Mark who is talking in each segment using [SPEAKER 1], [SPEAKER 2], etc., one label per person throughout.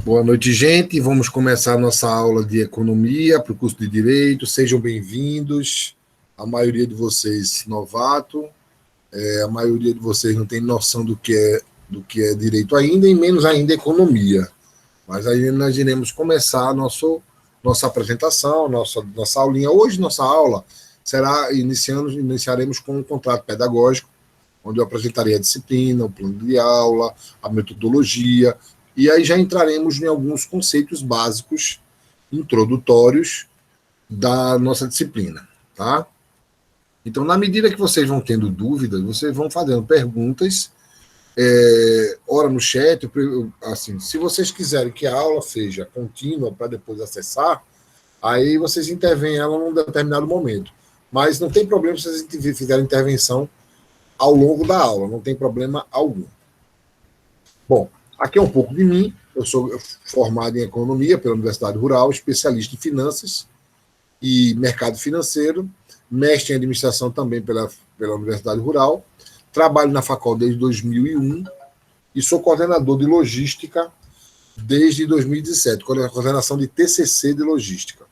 [SPEAKER 1] Boa noite, gente. Vamos começar a nossa aula de economia para o curso de Direito. Sejam bem-vindos. A maioria de vocês novato, a maioria de vocês não tem noção do que é direito ainda, e menos ainda economia. Mas aí nós iremos começar nossa apresentação, nossa aulinha. Hoje, nossa aula iniciaremos com um contrato pedagógico, onde eu apresentarei a disciplina, o plano de aula, a metodologia, e aí já entraremos em alguns conceitos básicos, introdutórios da nossa disciplina, tá? Então, na medida que vocês vão tendo dúvidas, vocês vão fazendo perguntas, ora no chat, assim, se vocês quiserem que a aula seja contínua para depois acessar, aí vocês intervêm ela num determinado momento. Mas não tem problema se vocês fizerem intervenção ao longo da aula, não tem problema algum. Bom, aqui é um pouco de mim. Eu sou formado em economia pela Universidade Rural, especialista em finanças e mercado financeiro, mestre em administração também pela Universidade Rural, trabalho na Facol desde 2001 e sou coordenador de logística desde 2017, coordenação de TCC de logística.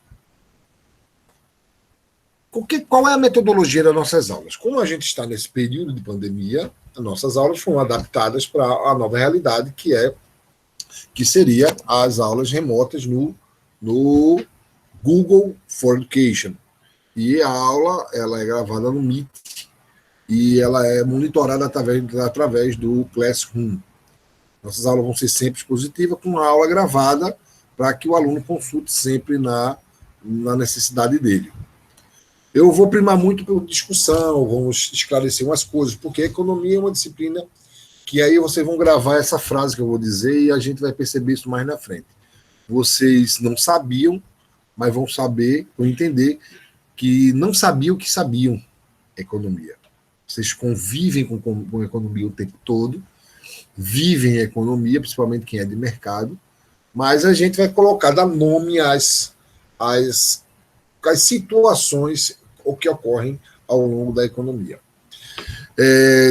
[SPEAKER 1] Qual é a metodologia das nossas aulas? Como a gente está nesse período de pandemia, as nossas aulas foram adaptadas para a nova realidade, que seria as aulas remotas no Google for Education. E a aula ela é gravada no Meet e ela é monitorada através do Classroom. Nossas aulas vão ser sempre expositivas, com uma aula gravada para que o aluno consulte sempre na necessidade dele. Eu vou primar muito pela discussão, vamos esclarecer umas coisas, porque a economia é uma disciplina que aí vocês vão gravar essa frase que eu vou dizer e a gente vai perceber isso mais na frente. Vocês não sabiam, mas vão saber, vão entender que não sabiam que sabiam economia. Vocês convivem com economia o tempo todo, vivem a economia, principalmente quem é de mercado, mas a gente vai colocar, dar nome às situações que ocorrem ao longo da economia.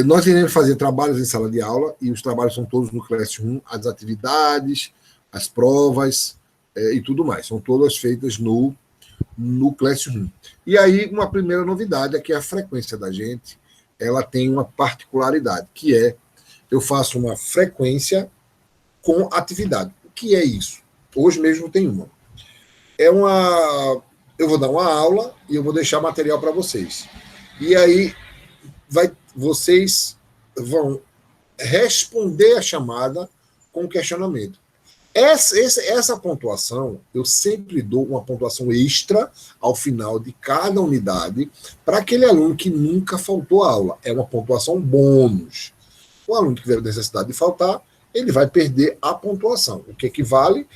[SPEAKER 1] Nós iremos fazer trabalhos em sala de aula, e os trabalhos são todos no Classroom, as atividades, as provas e tudo mais. São todas feitas no Classroom. E aí, uma primeira novidade é que a frequência da gente ela tem uma particularidade, que é eu faço uma frequência com atividade. O que é isso? Hoje mesmo tem uma. Eu vou dar uma aula e eu vou deixar material para vocês. E aí vocês vão responder a chamada com questionamento. Essa pontuação, eu sempre dou uma pontuação extra ao final de cada unidade para aquele aluno que nunca faltou a aula. É uma pontuação bônus. O aluno que tiver necessidade de faltar, ele vai perder a pontuação. O que equivale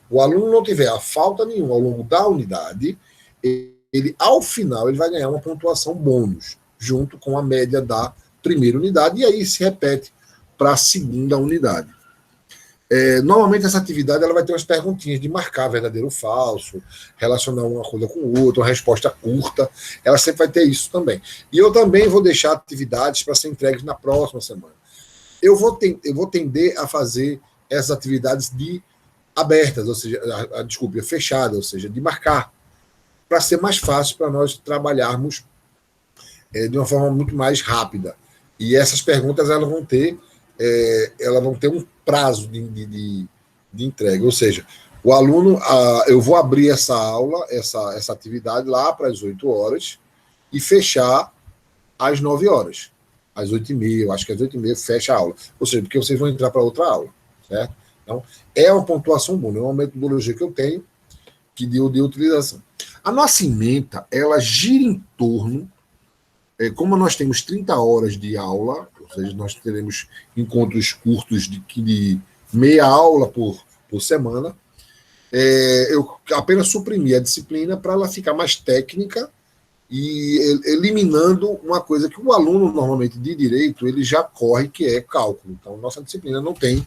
[SPEAKER 1] o aluno não tiver a falta nenhuma ao longo da unidade, ele ao final ele vai ganhar uma pontuação bônus, junto com a média da primeira unidade, e aí se repete para a segunda unidade. Normalmente essa atividade ela vai ter umas perguntinhas de marcar verdadeiro ou falso, relacionar uma coisa com outra, uma resposta curta, ela sempre vai ter isso também. E eu também vou deixar atividades para ser entregues na próxima semana. Eu vou tender a fazer essas atividades abertas, ou seja, fechadas, ou seja, de marcar, para ser mais fácil para nós trabalharmos de uma forma muito mais rápida. E essas perguntas elas vão ter um prazo de entrega, ou seja, o aluno, eu vou abrir essa aula, essa atividade lá para as 8 horas e fechar às 9 horas, às 8h30, eu acho que às 8h30 fecha a aula, ou seja, porque vocês vão entrar para outra aula, certo? Então, é uma pontuação boa, é uma metodologia que eu tenho de utilização. A nossa ementa, ela gira em torno, como nós temos 30 horas de aula, ou seja, nós teremos encontros curtos de meia aula por semana, eu apenas suprimi a disciplina para ela ficar mais técnica e eliminando uma coisa que o aluno, normalmente, de direito, ele já corre, que é cálculo. Então, nossa disciplina não tem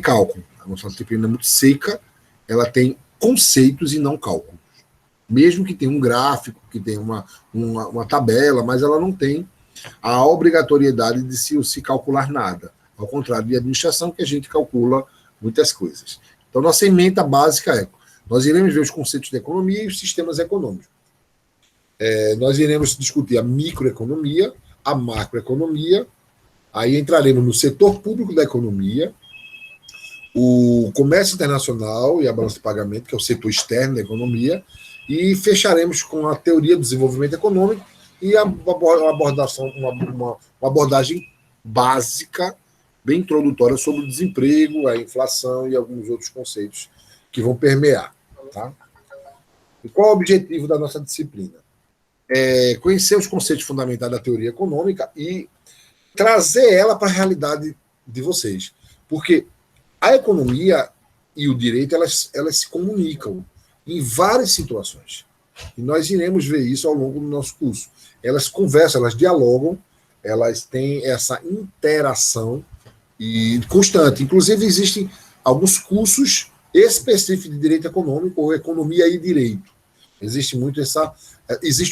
[SPEAKER 1] cálculo. A nossa disciplina é muito seca, ela tem conceitos e não cálculos. Mesmo que tenha um gráfico, que tenha uma tabela, mas ela não tem a obrigatoriedade de se calcular nada. Ao contrário de administração, que a gente calcula muitas coisas. Então, nossa ementa básica é: nós iremos ver os conceitos de economia e os sistemas econômicos. Nós iremos discutir a microeconomia, a macroeconomia, aí entraremos no setor público da economia, o comércio internacional e a balança de pagamento, que é o setor externo da economia, e fecharemos com a teoria do desenvolvimento econômico e uma abordagem básica, bem introdutória, sobre o desemprego, a inflação e alguns outros conceitos que vão permear. Tá? E qual é o objetivo da nossa disciplina? Conhecer os conceitos fundamentais da teoria econômica e trazer ela para a realidade de vocês. Porque a economia e o direito, elas se comunicam em várias situações. E nós iremos ver isso ao longo do nosso curso. Elas conversam, elas dialogam, elas têm essa interação e constante. Inclusive, existem alguns cursos específicos de direito econômico ou economia e direito. Existe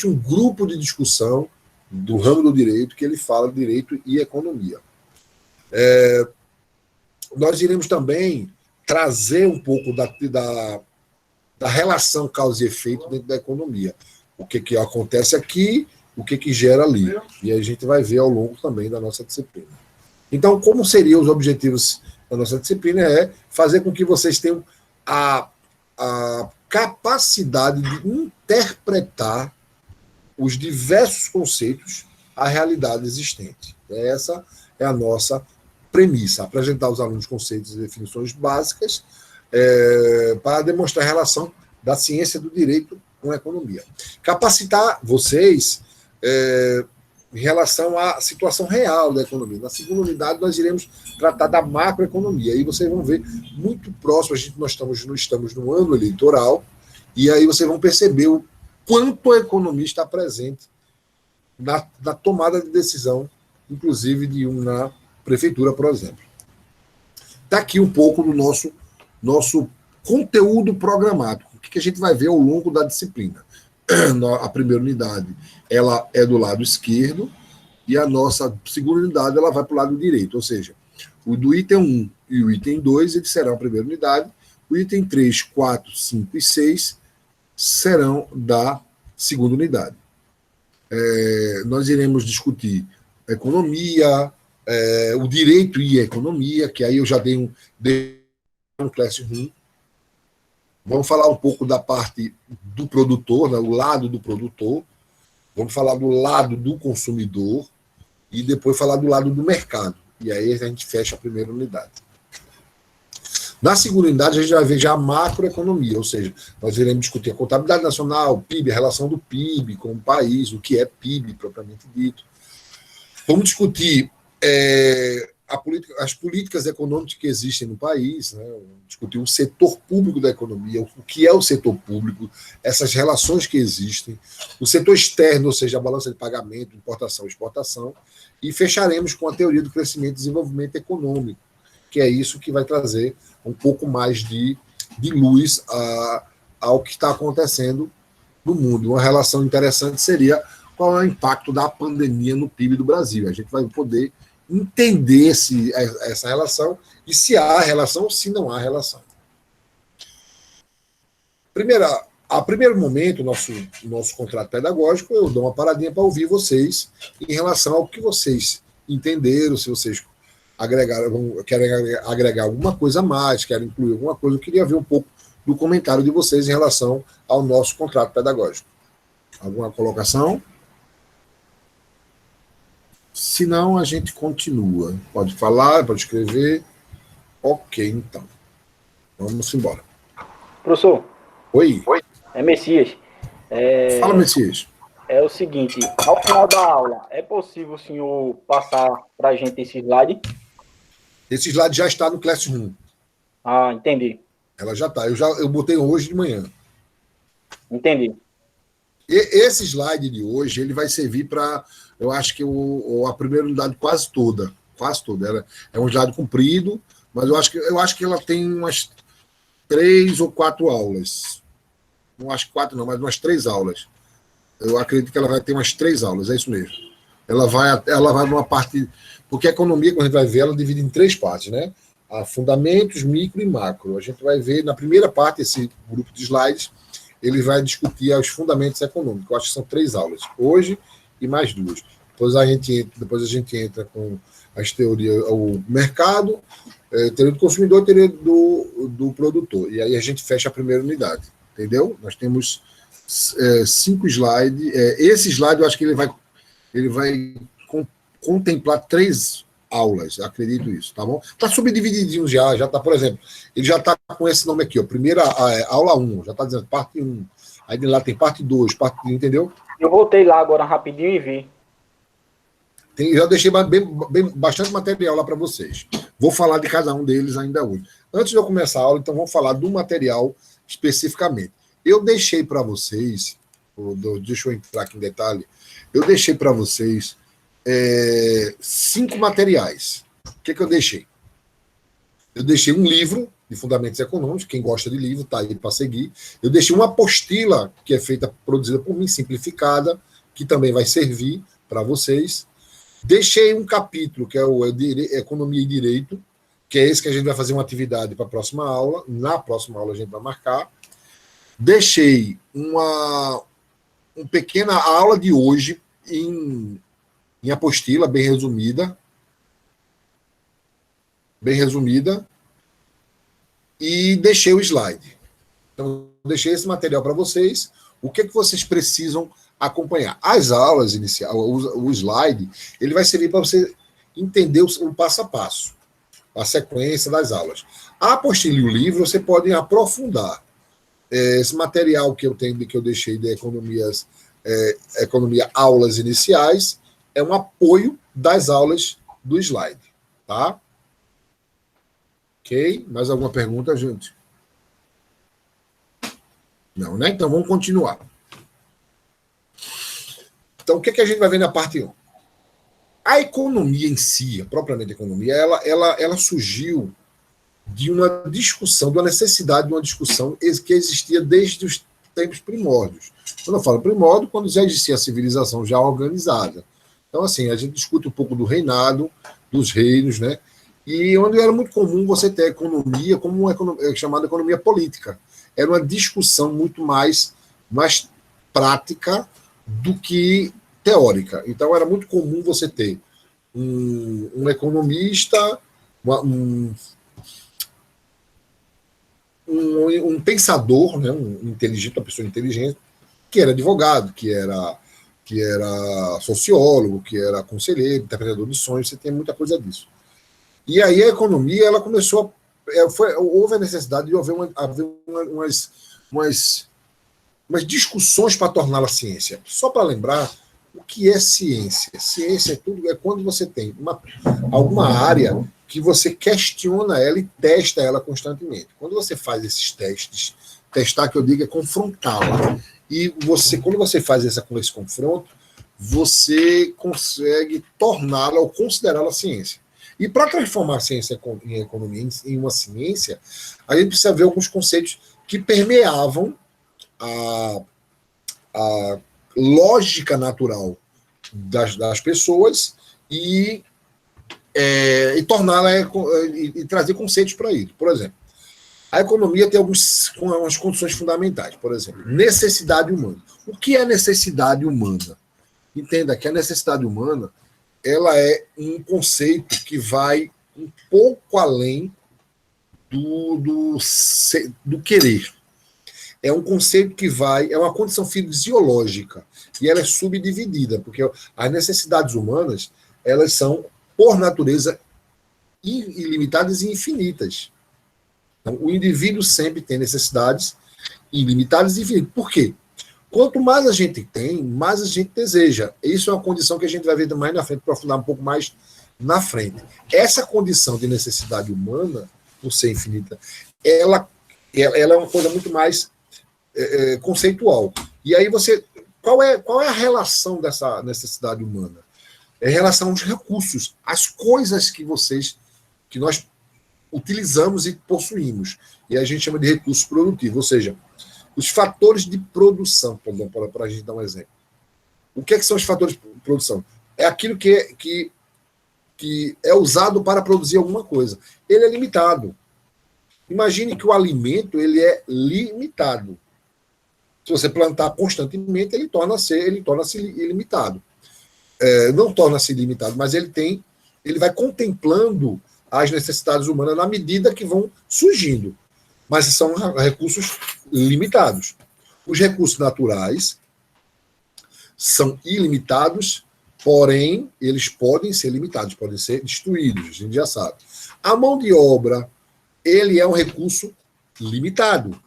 [SPEAKER 1] um grupo de discussão do ramo do direito que ele fala de direito e economia. Nós iremos também trazer um pouco da relação causa e efeito dentro da economia. O que acontece aqui, o que gera ali. E a gente vai ver ao longo também da nossa disciplina. Então, como seriam os objetivos da nossa disciplina? É fazer com que vocês tenham a capacidade de interpretar os diversos conceitos à realidade existente. Essa é a nossa premissa: apresentar aos alunos conceitos e definições básicas para demonstrar a relação da ciência do direito com a economia. Capacitar vocês em relação à situação real da economia. Na segunda unidade, nós iremos tratar da macroeconomia. Aí vocês vão ver muito próximo, nós estamos no ano eleitoral, e aí vocês vão perceber o quanto a economia está presente na tomada de decisão, inclusive de uma prefeitura, por exemplo. Está aqui um pouco do nosso conteúdo programático, o que a gente vai ver ao longo da disciplina. A primeira unidade, ela é do lado esquerdo, e a nossa segunda unidade, ela vai para o lado direito, ou seja, o do item 1 e o item 2, eles serão a primeira unidade, o item 3, 4, 5 e 6 serão da segunda unidade. Nós iremos discutir a economia, o direito e a economia, que aí eu já dei um classroom. Vamos falar um pouco da parte do produtor, né, o lado do produtor. Vamos falar do lado do consumidor e depois falar do lado do mercado. E aí a gente fecha a primeira unidade. Na segunda unidade, a gente vai ver já a macroeconomia, ou seja, nós iremos discutir a contabilidade nacional, o PIB, a relação do PIB com o país, o que é PIB propriamente dito. Vamos discutir as políticas econômicas que existem no país, né? Discutir o setor público da economia, o que é o setor público, essas relações que existem, o setor externo, ou seja, a balança de pagamento, importação e exportação, e fecharemos com a teoria do crescimento e desenvolvimento econômico, que é isso que vai trazer um pouco mais de luz ao que está acontecendo no mundo. Uma relação interessante seria qual é o impacto da pandemia no PIB do Brasil. A gente vai poder entender essa relação e se há relação ou se não há relação. A primeiro momento, nosso contrato pedagógico, eu dou uma paradinha para ouvir vocês em relação ao que vocês entenderam, se vocês querem agregar alguma coisa a mais, querem incluir alguma coisa. Eu queria ver um pouco do comentário de vocês em relação ao nosso contrato pedagógico. Alguma colocação? Se não, a gente continua. Pode falar, pode escrever. Ok, então. Vamos embora.
[SPEAKER 2] Professor.
[SPEAKER 1] Oi.
[SPEAKER 2] É Messias.
[SPEAKER 1] Fala, Messias.
[SPEAKER 2] É o seguinte, ao final da aula, é possível o senhor passar para a gente esse slide?
[SPEAKER 1] Esse slide já está no Classroom.
[SPEAKER 2] Ah, entendi.
[SPEAKER 1] Ela já está. Eu botei hoje de manhã.
[SPEAKER 2] Entendi.
[SPEAKER 1] E esse slide de hoje, ele vai servir para, eu acho que a primeira unidade quase toda. É um slide comprido, mas eu acho que ela tem umas 3 ou 4 aulas. Não acho que 4 não, mas umas 3 aulas. Eu acredito que ela vai ter umas 3 aulas, é isso mesmo. Ela vai numa parte... Porque a economia, quando a gente vai ver, ela divide em 3 partes, né? a fundamentos, micro e macro. A gente vai ver, na primeira parte, esse grupo de slides, ele vai discutir os fundamentos econômicos. Eu acho que são 3 aulas, hoje e mais 2. Depois a gente entra com as teorias, o mercado, teoria do consumidor e teoria do produtor. E aí a gente fecha a primeira unidade, entendeu? Nós temos 5 slides. Esse slide, eu acho que ele vai contemplar 3 aulas, acredito isso, tá bom? Está subdivididinho já está, por exemplo, ele já está com esse nome aqui, ó, primeira aula 1, já está dizendo parte 1, aí de lá tem parte 2, entendeu?
[SPEAKER 2] Eu voltei lá agora rapidinho e vi.
[SPEAKER 1] Já deixei bastante material lá para vocês. Vou falar de cada um deles ainda hoje. Antes de eu começar a aula, então vamos falar do material especificamente. Eu deixei para vocês, deixa eu entrar aqui em detalhe, eu deixei para vocês 5 materiais. O que eu deixei? Eu deixei um livro de Fundamentos Econômicos, quem gosta de livro está aí para seguir. Eu deixei uma apostila que é produzida por mim, simplificada, que também vai servir para vocês. Deixei um capítulo, que é o Economia e Direito, que é esse que a gente vai fazer uma atividade para a próxima aula. Na próxima aula a gente vai marcar. Deixei uma pequena aula de hoje em apostila, bem resumida, e deixei o slide. Então, deixei esse material para vocês. O que vocês precisam acompanhar? As aulas iniciais, o slide, ele vai servir para você entender o passo a passo, a sequência das aulas. A apostila e o livro, você pode aprofundar. Esse material que eu deixei de economia aulas iniciais, é um apoio das aulas do slide, tá? Ok? Mais alguma pergunta, gente? Não, né? Então vamos continuar. Então, o que a gente vai ver na parte 1? A economia em si, a propriamente economia, ela surgiu de uma discussão, de uma necessidade de uma discussão que existia desde os tempos primórdios. Quando eu falo primórdio, quando já existia a civilização já organizada. Então, assim, a gente discute um pouco do reinado, dos reinos, né? E onde era muito comum você ter a economia como uma chamada economia política. Era uma discussão muito mais prática do que teórica. Então, era muito comum você ter um economista, um pensador, né, uma pessoa inteligente, que era advogado, que era sociólogo, que era conselheiro, interpretador de sonhos, você tem muita coisa disso. E aí a economia, ela começou, houve a necessidade de haver umas discussões para torná-la ciência. Só para lembrar, o que é ciência? Ciência é quando você tem alguma área que você questiona ela e testa ela constantemente. Quando você faz esses testes, testar que eu digo é confrontá-la. E quando você faz esse confronto, você consegue torná-la ou considerá-la ciência. E para transformar a ciência em economia em uma ciência, a gente precisa ver alguns conceitos que permeavam a lógica natural das pessoas e torná-la e trazer conceitos para isso. Por exemplo, a economia tem algumas condições fundamentais. Por exemplo, necessidade humana. O que é necessidade humana? Entenda que a necessidade humana ela é um conceito que vai um pouco além do querer. É um conceito que é uma condição fisiológica e ela é subdividida, porque as necessidades humanas, elas são, por natureza, ilimitadas e infinitas. Então, o indivíduo sempre tem necessidades ilimitadas e infinitas. Por quê? Quanto mais a gente tem, mais a gente deseja. Isso é uma condição que a gente vai ver mais na frente, aprofundar um pouco mais na frente. Essa condição de necessidade humana, por ser infinita, ela é uma coisa muito mais conceitual. E aí qual é a relação dessa necessidade humana? É em relação aos recursos, as coisas que nós utilizamos e possuímos. E a gente chama de recursos produtivos, ou seja, os fatores de produção, para a gente dar um exemplo. O que são os fatores de produção? É aquilo que que é usado para produzir alguma coisa. Ele é limitado. Imagine que o alimento ele é limitado. Se você plantar constantemente, ele torna-se ilimitado. Não torna-se limitado, mas ele vai contemplando as necessidades humanas na medida que vão surgindo. Mas são recursos limitados. Os recursos naturais são ilimitados, porém, eles podem ser limitados, podem ser destruídos, a gente já sabe. A mão de obra, ele é um recurso limitado.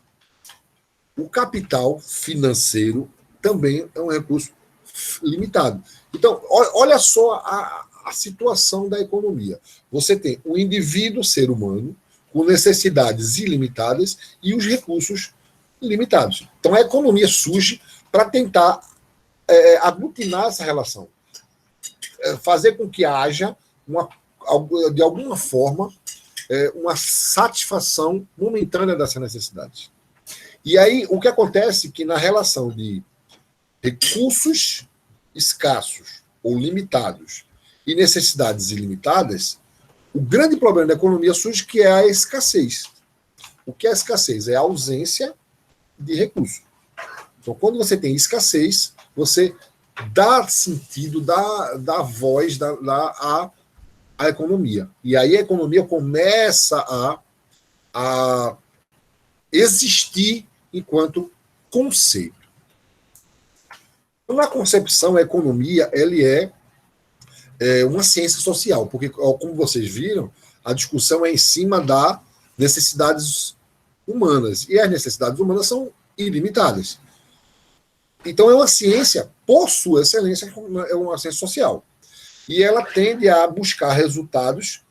[SPEAKER 1] O capital financeiro também é um recurso limitado. Então, olha só a situação da economia. Você tem o indivíduo, ser humano, com necessidades ilimitadas e os recursos limitados. Então, a economia surge para tentar aglutinar essa relação. Fazer com que haja, de alguma forma, uma satisfação momentânea dessa necessidade. E aí, o que acontece é que na relação de recursos escassos ou limitados e necessidades ilimitadas, o grande problema da economia surge, que é a escassez. O que é a escassez? É a ausência de recursos. Então, quando você tem escassez, você dá sentido, dá voz à economia. E aí a economia começa a existir enquanto conceito. Na concepção, a economia ele é uma ciência social, porque, como vocês viram, a discussão é em cima das necessidades humanas, e as necessidades humanas são ilimitadas. Então, é uma ciência, por sua excelência, é uma ciência social. E ela tende a buscar resultados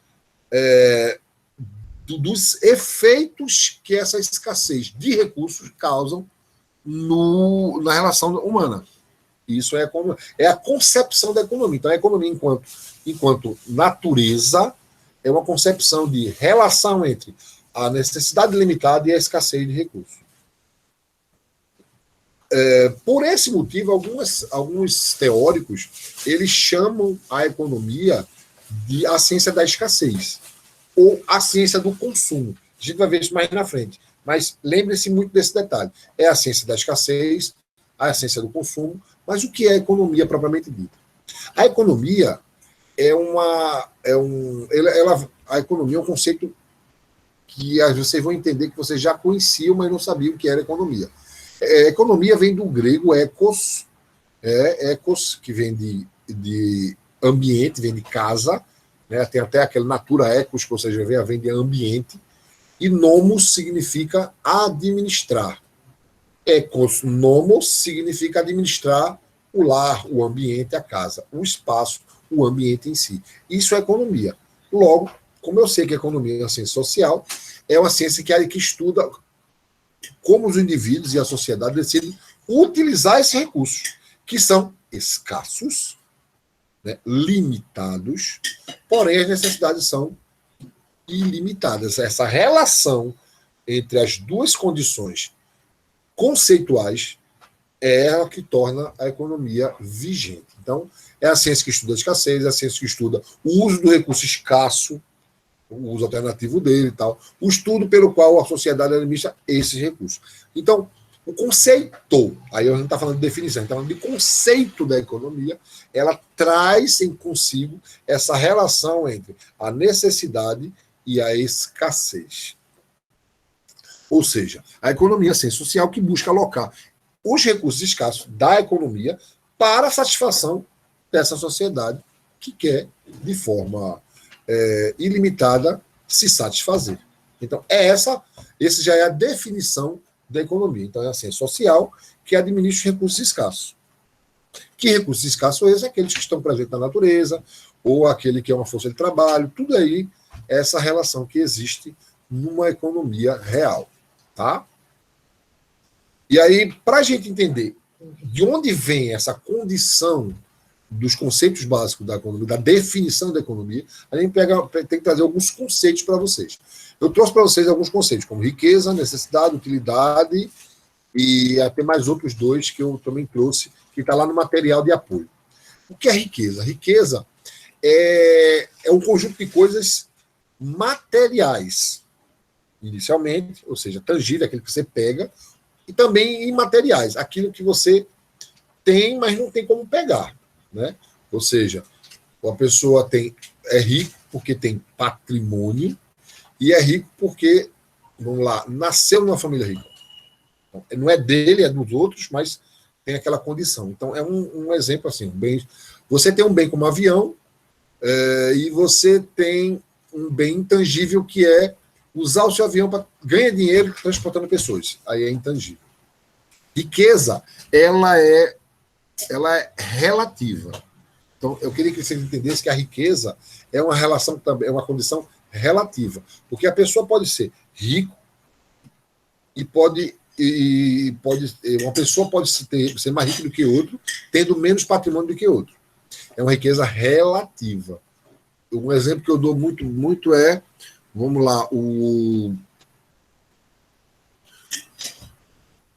[SPEAKER 1] dos efeitos que essa escassez de recursos causam na relação humana. Isso é a concepção da economia. Então, a economia, enquanto natureza, é uma concepção de relação entre a necessidade limitada e a escassez de recursos. Por esse motivo, alguns teóricos eles chamam a economia de a ciência da escassez ou a ciência do consumo. A gente vai ver isso mais na frente. Mas lembre-se muito desse detalhe. É a ciência da escassez, a ciência do consumo, mas o que é a economia propriamente dita? A economia a economia é um conceito que vocês vão entender que vocês já conheciam, mas não sabiam o que era economia. Economia vem do grego ecos, que vem de ambiente, vem de casa, né? Tem até aquele natura ecos, que vocês vão ver, vem de ambiente, e nomos significa administrar. Ecos, nomos, significa administrar o lar, o ambiente, a casa, o espaço, o ambiente em si. Isso é economia. Logo, como eu sei que a economia é uma ciência social, é uma ciência que estuda como os indivíduos e a sociedade decidem utilizar esses recursos, que são escassos, né, limitados, porém as necessidades são ilimitadas. Essa relação entre as duas condições conceituais é a que torna a economia vigente. Então, é a ciência que estuda a escassez, é a ciência que estuda o uso do recurso escasso, o uso alternativo dele e tal, o estudo pelo qual a sociedade administra esses recursos. Então, o conceito, aí a gente não está falando de definição, a gente está falando de conceito da economia, ela traz em consigo essa relação entre a necessidade e a escassez. Ou seja, a economia é a ciência social que busca alocar os recursos escassos da economia para a satisfação dessa sociedade que quer, de forma ilimitada, se satisfazer. Então, essa já é a definição da economia. Então, é a ciência social que administra os recursos escassos. Que recursos escassos esses? Aqueles que estão presentes na natureza, ou aquele que é uma força de trabalho, tudo aí, essa relação que existe numa economia real. Tá? E aí, para a gente entender de onde vem essa condição dos conceitos básicos da economia, da definição da economia, a gente tem que trazer alguns conceitos para vocês. Eu trouxe para vocês alguns conceitos, como riqueza, necessidade, utilidade, e até mais outros dois que eu também trouxe, que está lá no material de apoio. O que é riqueza? Riqueza é um conjunto de coisas materiais, inicialmente, ou seja, tangível, aquilo que você pega, e também imateriais, aquilo que você tem, mas não tem como pegar, né? Ou seja, a pessoa é rico porque tem patrimônio e é rico porque, vamos lá, nasceu numa família rica. Não é dele, é dos outros, mas tem aquela condição. Então, é um exemplo assim. Você tem um bem como um avião e você tem um bem intangível que é usar o seu avião para ganhar dinheiro transportando pessoas. Aí é intangível. Riqueza, ela é relativa. Então, eu queria que vocês entendessem que a riqueza é uma relação também, é uma condição relativa. Porque a pessoa pode ser rico uma pessoa pode ser mais rica do que outro, tendo menos patrimônio do que outro. É uma riqueza relativa. Um exemplo que eu dou muito é, vamos lá,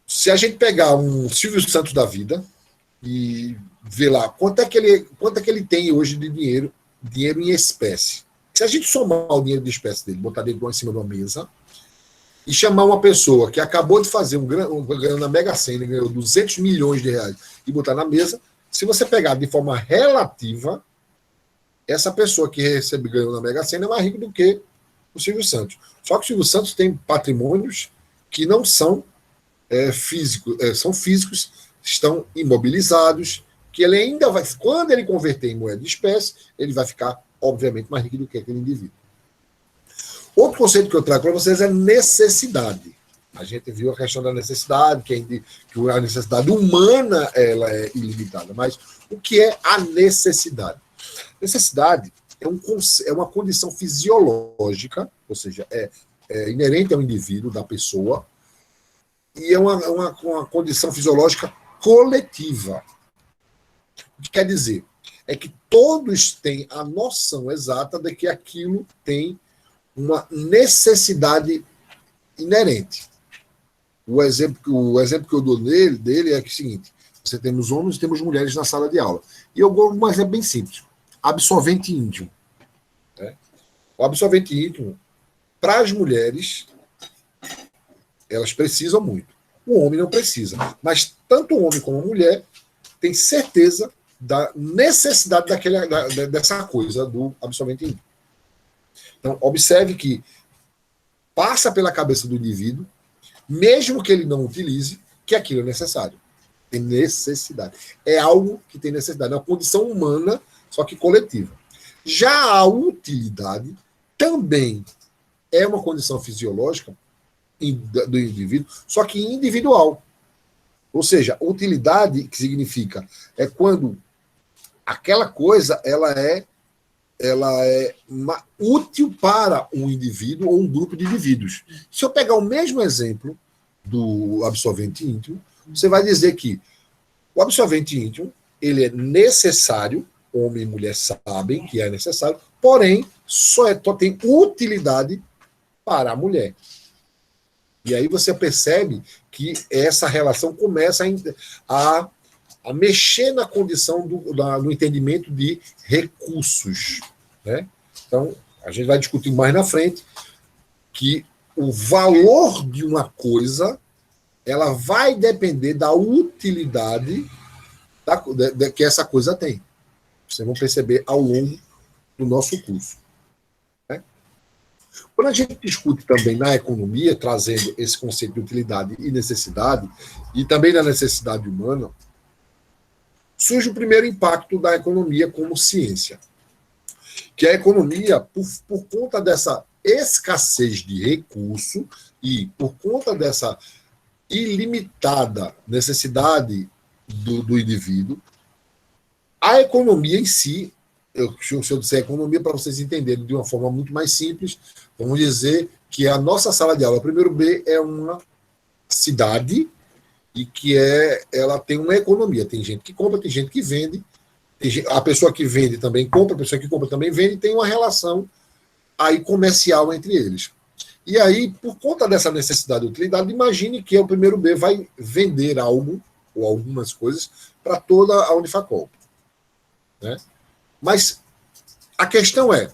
[SPEAKER 1] se a gente pegar um Silvio Santos da vida e ver lá quanto é que ele tem hoje de dinheiro em espécie. Se a gente somar o dinheiro de espécie dele, botar dele em cima de uma mesa e chamar uma pessoa que acabou de fazer ganhou na Mega Sena, ganhou 200 milhões de reais e botar na mesa, se você pegar de forma relativa, essa pessoa que ganhou na Mega Sena é mais rica do que o Silvio Santos. Só que o Silvio Santos tem patrimônios que não são físicos, são físicos, estão imobilizados, que ele ainda vai, quando ele converter em moeda de espécie, ele vai ficar, obviamente, mais rico do que aquele indivíduo. Outro conceito que eu trago para vocês é necessidade. A gente viu a questão da necessidade, que a necessidade humana ela é ilimitada. Mas o que é a necessidade? Necessidade é uma condição fisiológica, ou seja, é inerente ao indivíduo, da pessoa, e é uma condição fisiológica coletiva. O que quer dizer? É que todos têm a noção exata de que aquilo tem uma necessidade inerente. O exemplo que eu dou dele é o seguinte: você temos homens e temos mulheres na sala de aula. E eu dou um exemplo bem simples. Absorvente íntimo. Né? O absorvente íntimo, para as mulheres, elas precisam muito. O homem não precisa. Mas tanto o homem como a mulher tem certeza da necessidade dessa coisa do absorvente íntimo. Então, observe que passa pela cabeça do indivíduo, mesmo que ele não utilize, que aquilo é necessário. Tem necessidade. É algo que tem necessidade. É uma condição humana, só que coletiva. Já a utilidade também é uma condição fisiológica do indivíduo, só que individual. Ou seja, utilidade, que significa, é quando aquela coisa ela é útil para um indivíduo ou um grupo de indivíduos. Se eu pegar o mesmo exemplo do absorvente íntimo, você vai dizer que o absorvente íntimo ele é necessário, homem e mulher sabem que é necessário, porém só tem utilidade para a mulher. E aí você percebe que essa relação começa a mexer na condição do entendimento de recursos. Né? Então, a gente vai discutir mais na frente que o valor de uma coisa ela vai depender da utilidade que essa coisa tem. Vocês vão perceber ao longo do nosso curso. Né? Quando a gente discute também na economia, trazendo esse conceito de utilidade e necessidade, e também da necessidade humana, surge o primeiro impacto da economia como ciência. Que a economia, por conta dessa escassez de recurso e por conta dessa ilimitada necessidade do indivíduo, a economia em si, se eu disser economia para vocês entenderem de uma forma muito mais simples, vamos dizer que a nossa sala de aula, o primeiro B, é uma cidade e que ela tem uma economia. Tem gente que compra, tem gente que vende, a pessoa que vende também compra, a pessoa que compra também vende, e tem uma relação aí comercial entre eles. E aí, por conta dessa necessidade de utilidade, imagine que o primeiro B vai vender algo, ou algumas coisas, para toda a Unifacol. Né? Mas A questão é,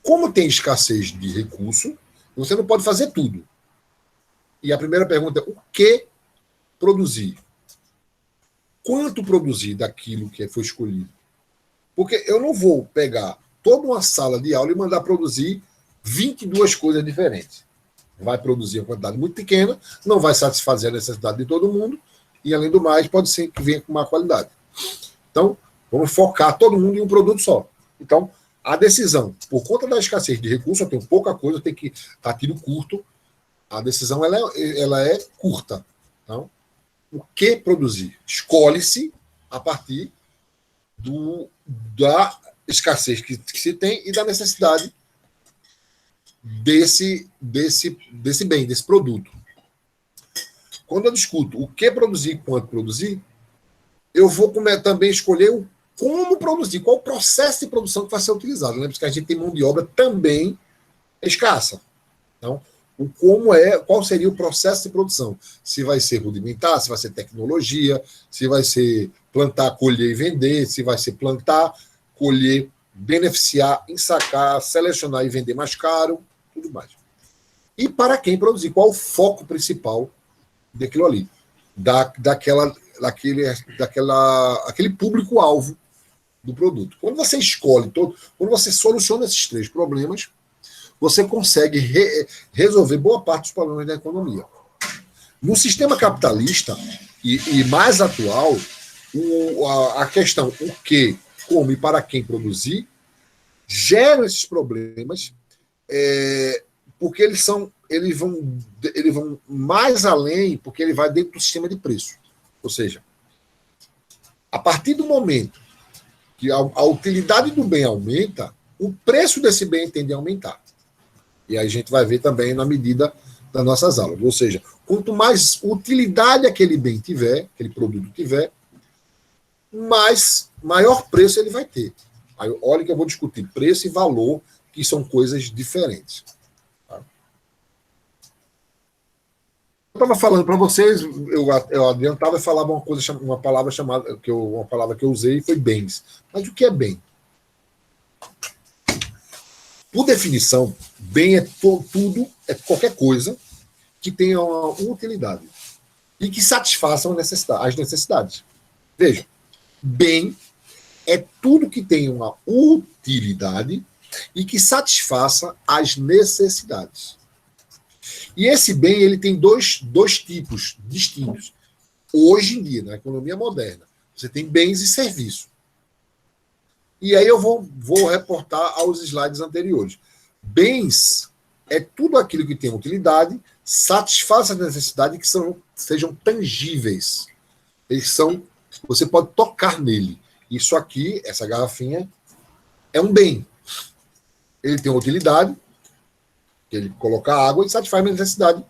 [SPEAKER 1] como tem escassez de recurso, você não pode fazer tudo. E a primeira pergunta é, o que produzir? Quanto produzir daquilo que foi escolhido? Porque eu não vou pegar toda uma sala de aula e mandar produzir 22 coisas diferentes. Vai produzir uma quantidade muito pequena, não vai satisfazer a necessidade de todo mundo, e, além do mais, pode ser que venha com má qualidade. Então, vamos focar todo mundo em um produto só. Então, a decisão, por conta da escassez de recursos, eu tenho pouca coisa, eu tenho que estar tiro curto, a decisão ela é curta. Então, o que produzir? Escolhe-se a partir da escassez que se tem e da necessidade desse bem, desse produto. Quando eu discuto o que produzir e quanto produzir, eu vou também escolher o como produzir, qual o processo de produção que vai ser utilizado. Lembre-se que a gente tem mão de obra também escassa. Então, qual seria o processo de produção? Se vai ser rudimentar, se vai ser tecnologia, se vai ser plantar, colher e vender, se vai ser plantar, colher, beneficiar, ensacar, selecionar e vender mais caro, tudo mais. E para quem produzir? Qual o foco principal daquilo ali? Aquele público-alvo do produto. Quando você escolhe quando você soluciona esses três problemas, você consegue resolver boa parte dos problemas da economia. No sistema capitalista e mais atual, a questão o que, como e para quem produzir geram esses problemas, porque eles vão mais além, porque ele vai dentro do sistema de preço. Ou seja, a partir do momento que a utilidade do bem aumenta, o preço desse bem tende a aumentar. E aí a gente vai ver também na medida das nossas aulas. Ou seja, quanto mais utilidade aquele bem tiver, aquele produto tiver, maior preço ele vai ter. Aí, olha que eu vou discutir preço e valor, que são coisas diferentes. Tá? Eu estava falando para vocês, eu adiantava e falava uma palavra que eu usei foi bens. Mas o que é bem? Por definição, bem é tudo, é qualquer coisa que tenha uma utilidade e que satisfaça as necessidades. Veja, bem é tudo que tem uma utilidade e que satisfaça as necessidades. E esse bem ele tem dois tipos distintos. Hoje em dia, na economia moderna, você tem bens e serviços. E aí eu vou reportar aos slides anteriores. Bens é tudo aquilo que tem utilidade, satisfaz a necessidade e que sejam tangíveis. Você pode tocar nele. Isso aqui, essa garrafinha, é um bem. Ele tem uma utilidade, ele coloca água e satisfaz a minha necessidade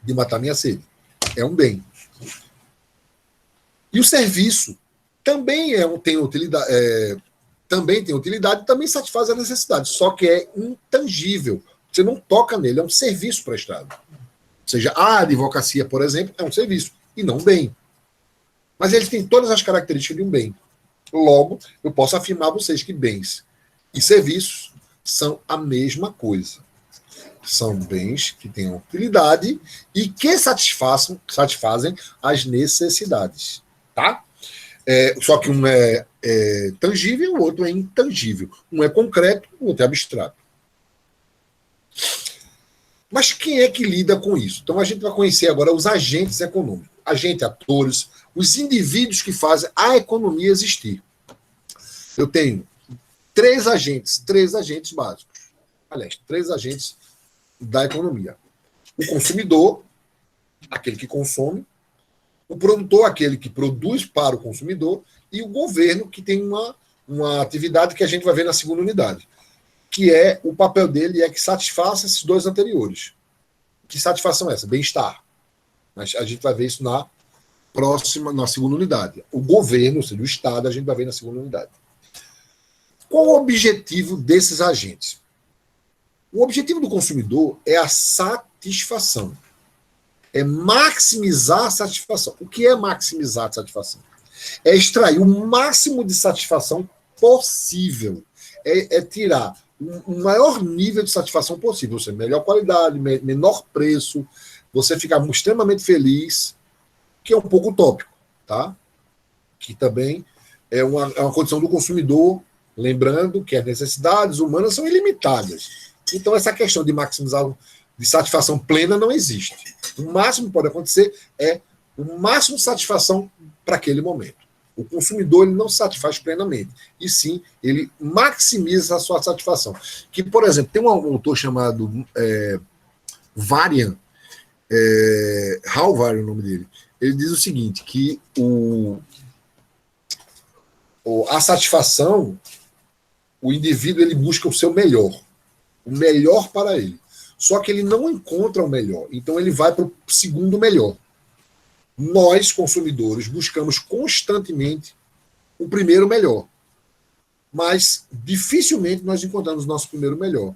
[SPEAKER 1] de matar minha sede. É um bem. E o serviço também tem utilidade, também satisfaz a necessidade, só que é intangível. Você não toca nele, é um serviço prestado. Ou seja, a advocacia, por exemplo, é um serviço e não um bem. Mas ele tem todas as características de um bem. Logo, eu posso afirmar a vocês que bens e serviços são a mesma coisa. São bens que têm utilidade e que satisfazem as necessidades. Tá? Só que um é tangível, o outro é intangível. Um é concreto, o outro é abstrato. Mas quem é que lida com isso? Então a gente vai conhecer agora os agentes econômicos. Atores, os indivíduos que fazem a economia existir. Eu tenho três agentes básicos. Aliás, três agentes da economia. O consumidor, aquele que consome, o produtor, aquele que produz para o consumidor, e o governo, que tem uma atividade que a gente vai ver na segunda unidade, que o papel dele é que satisfaça esses dois anteriores. Que satisfação é essa? Bem-estar. Mas a gente vai ver isso na segunda unidade. O governo, ou seja, o Estado, a gente vai ver na segunda unidade. Qual o objetivo desses agentes? O objetivo do consumidor é a satisfação. É maximizar a satisfação. O que é maximizar a satisfação? É extrair o máximo de satisfação possível. É tirar o maior nível de satisfação possível, ou seja, melhor qualidade, menor preço, você ficar extremamente feliz, que é um pouco utópico, tá? Que também é uma condição do consumidor, lembrando que as necessidades humanas são ilimitadas. Então, essa questão de maximizar, de satisfação plena não existe. O máximo que pode acontecer é o máximo de satisfação para aquele momento. O consumidor ele não se satisfaz plenamente, e sim, ele maximiza a sua satisfação. Que, por exemplo, tem um autor chamado Varian, Hal Varian, o nome dele. Ele diz o seguinte, que a satisfação, o indivíduo ele busca o seu melhor, o melhor para ele. Só que ele não encontra o melhor, então ele vai para o segundo melhor. Nós, consumidores, buscamos constantemente o primeiro melhor, mas dificilmente nós encontramos o nosso primeiro melhor.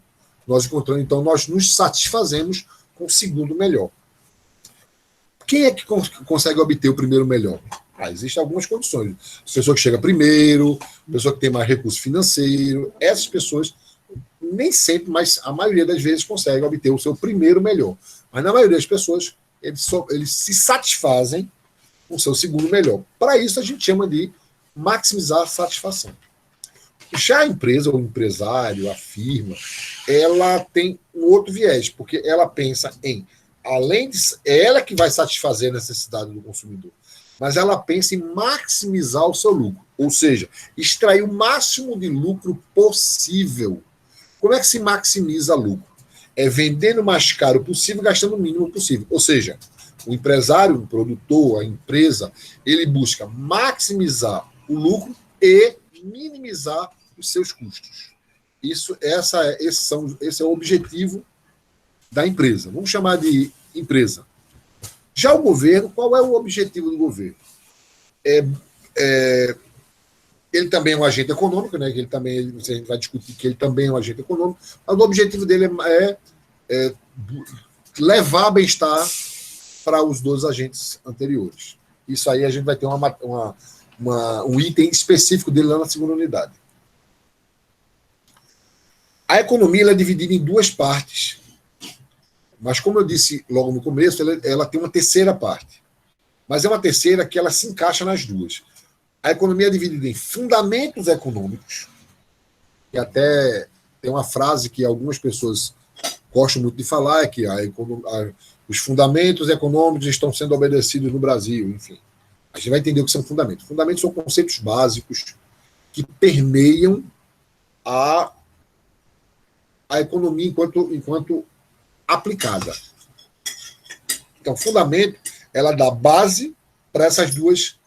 [SPEAKER 1] Então nós nos satisfazemos com o segundo melhor. Quem é que consegue obter o primeiro melhor? Existem algumas condições. A pessoa que chega primeiro, a pessoa que tem mais recurso financeiro, essas pessoas nem sempre, mas a maioria das vezes consegue obter o seu primeiro melhor. Mas na maioria das pessoas, eles se satisfazem com o seu segundo melhor. Para isso, a gente chama de maximizar a satisfação. Já a empresa, o empresário, a firma, ela tem um outro viés, porque ela pensa em, além de... É ela que vai satisfazer a necessidade do consumidor, mas ela pensa em maximizar o seu lucro, ou seja, extrair o máximo de lucro possível. Como é que se maximiza lucro? É vendendo o mais caro possível, gastando o mínimo possível. Ou seja, o empresário, o produtor, a empresa, ele busca maximizar o lucro e minimizar os seus custos. Esse é o objetivo da empresa. Vamos chamar de empresa. Já o governo, qual é o objetivo do governo? Ele também é um agente econômico, né? Que a gente vai discutir que ele também é um agente econômico, mas o objetivo dele é levar bem-estar para os dois agentes anteriores. Isso aí a gente vai ter um item específico dele lá na segunda unidade. A economia ela é dividida em duas partes, mas como eu disse logo no começo, ela tem uma terceira parte. Mas é uma terceira que ela se encaixa nas duas. A economia é dividida em fundamentos econômicos, e até tem uma frase que algumas pessoas gostam muito de falar, é que os fundamentos econômicos estão sendo obedecidos no Brasil, enfim. A gente vai entender o que são fundamentos. Fundamentos são conceitos básicos que permeiam a economia enquanto aplicada. Então, fundamento, ela dá base para essas duas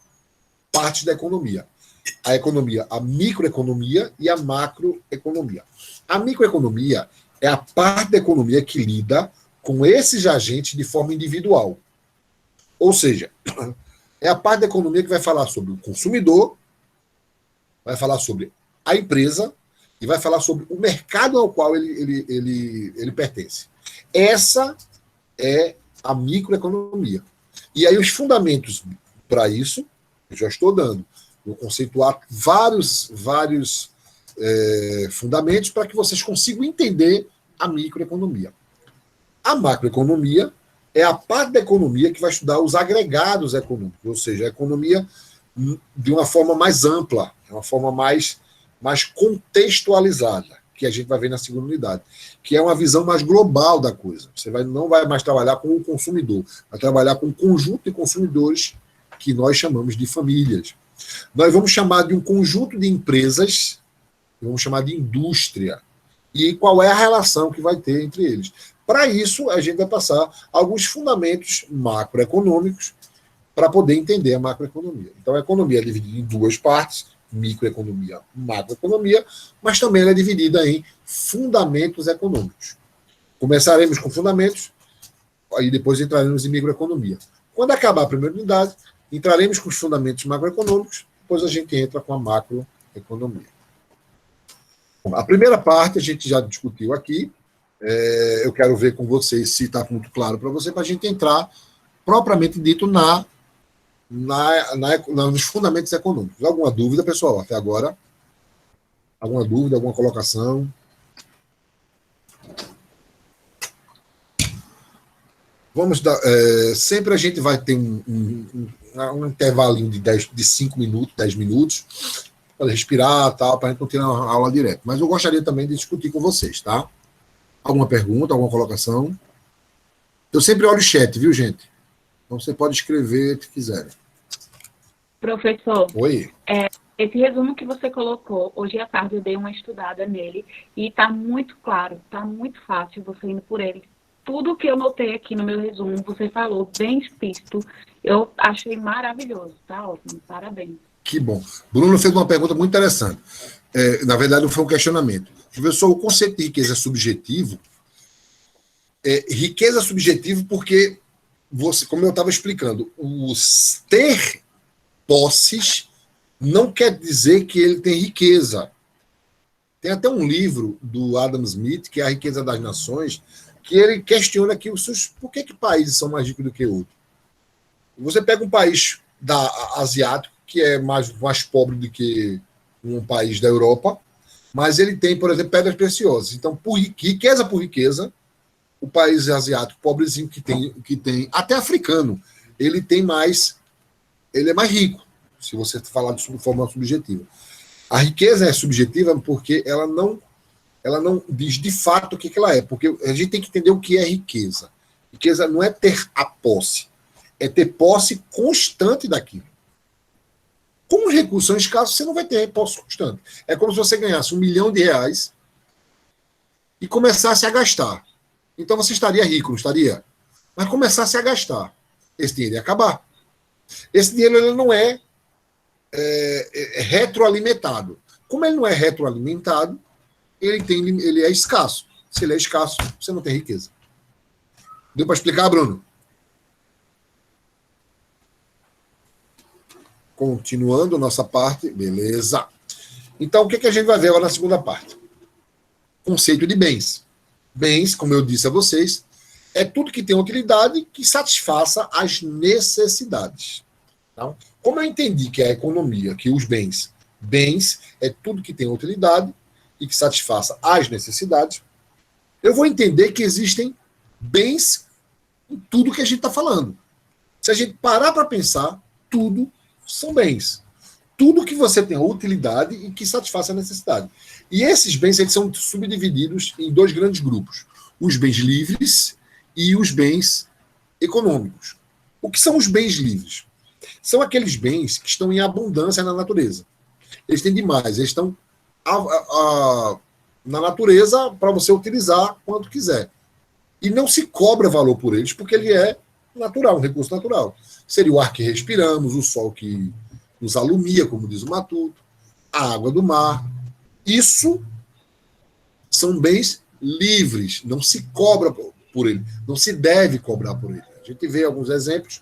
[SPEAKER 1] partes da economia. A economia, a microeconomia e a macroeconomia. A microeconomia é a parte da economia que lida com esses agentes de forma individual. Ou seja, é a parte da economia que vai falar sobre o consumidor, vai falar sobre a empresa e vai falar sobre o mercado ao qual ele pertence. Essa é a microeconomia. E aí os fundamentos para isso, eu já estou dando. Vou conceituar vários fundamentos para que vocês consigam entender a microeconomia. A macroeconomia é a parte da economia que vai estudar os agregados econômicos, ou seja, a economia de uma forma mais ampla, uma forma mais contextualizada, que a gente vai ver na segunda unidade, que é uma visão mais global da coisa. Você não vai mais trabalhar com o consumidor, vai trabalhar com um conjunto de consumidores que nós chamamos de famílias. Nós vamos chamar de um conjunto de empresas, vamos chamar de indústria, e qual é a relação que vai ter entre eles. Para isso, a gente vai passar alguns fundamentos macroeconômicos para poder entender a macroeconomia. Então, a economia é dividida em duas partes, microeconomia, macroeconomia, mas também ela é dividida em fundamentos econômicos. Começaremos com fundamentos, aí depois entraremos em microeconomia. Quando acabar a primeira unidade, entraremos com os fundamentos macroeconômicos, depois a gente entra com a macroeconomia. Bom, a primeira parte a gente já discutiu aqui, eu quero ver com vocês se está muito claro para você, para a gente entrar propriamente dito nos fundamentos econômicos. Alguma dúvida, pessoal, até agora? Alguma dúvida, alguma colocação? Vamos dar. Sempre a gente vai ter um intervalinho de 5 minutos, 10 minutos, para respirar, tal, para a gente não ter uma aula direto. Mas eu gostaria também de discutir com vocês, tá? Alguma pergunta, alguma colocação? Eu sempre olho o chat, viu, gente? Então você pode escrever se quiser.
[SPEAKER 3] Professor,
[SPEAKER 1] Oi.
[SPEAKER 3] Esse resumo que você colocou, hoje à tarde eu dei uma estudada nele e está muito claro, está muito fácil você indo por ele. Tudo que eu notei aqui no meu resumo, você falou bem explícito, eu achei maravilhoso, tá ótimo, parabéns.
[SPEAKER 1] Que bom. Bruno fez uma pergunta muito interessante. Na verdade, não foi um questionamento. Professor, o conceito de riqueza é subjetivo. Riqueza é subjetivo porque, você, como eu estava explicando, ter posses não quer dizer que ele tem riqueza. Tem até um livro do Adam Smith, que é A Riqueza das Nações, que ele questiona que por que países são mais ricos do que outros. Você pega um país asiático, que é mais pobre do que um país da Europa, mas ele tem, por exemplo, pedras preciosas. Então, riqueza por riqueza, o país asiático pobrezinho que tem até africano, ele é mais rico, se você falar de forma subjetiva. A riqueza é subjetiva porque ela não diz de fato o que ela é, porque a gente tem que entender o que é riqueza. Riqueza não é ter a posse, é ter posse constante daquilo. Como os recursos são escassos, você não vai ter posse constante. É como se você ganhasse R$1 milhão e começasse a gastar. Então você estaria rico, não estaria? Mas começasse a gastar. Esse dinheiro ia acabar. Esse dinheiro ele não é retroalimentado. Como ele não é retroalimentado, ele é escasso. Se ele é escasso, você não tem riqueza. Deu para explicar, Bruno? Continuando nossa parte, beleza. Então, o que a gente vai ver agora na segunda parte? Conceito de bens. Bens, como eu disse a vocês, é tudo que tem utilidade que satisfaça as necessidades. Então, como eu entendi que a economia, que os bens é tudo que tem utilidade e que satisfaça as necessidades, eu vou entender que existem bens em tudo que a gente está falando. Se a gente parar para pensar, tudo são bens. Tudo que você tem utilidade e que satisfaça a necessidade. E esses bens eles são subdivididos em 2 grandes grupos. Os bens livres e os bens econômicos. O que são os bens livres? São aqueles bens que estão em abundância na natureza. Eles têm demais, eles estão na natureza para você utilizar quando quiser. E não se cobra valor por eles, porque ele é natural, um recurso natural. Seria o ar que respiramos, o sol que nos alumia, como diz o Matuto, a água do mar. Isso são bens livres, não se cobra por ele, não se deve cobrar por ele. A gente vê alguns exemplos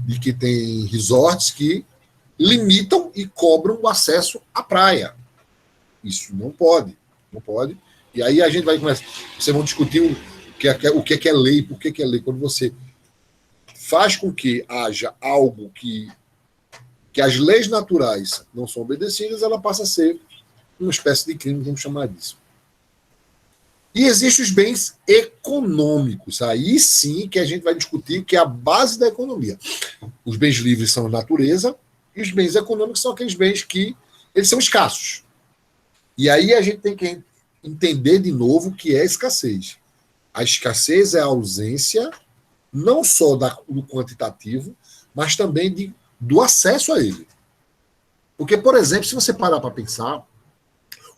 [SPEAKER 1] de que tem resorts que limitam e cobram o acesso à praia. Isso não pode. E aí a gente vai começar. Vocês vão discutir o que é lei, por que é lei. Quando você faz com que haja algo que as leis naturais não são obedecidas, ela passa a ser uma espécie de crime, vamos chamar disso. E existem os bens econômicos. Aí sim que a gente vai discutir que é a base da economia. Os bens livres são a natureza e os bens econômicos são aqueles bens que eles são escassos. E aí a gente tem que entender de novo o que é escassez. A escassez é a ausência não só do quantitativo, mas também do acesso a ele. Porque, por exemplo, se você parar para pensar,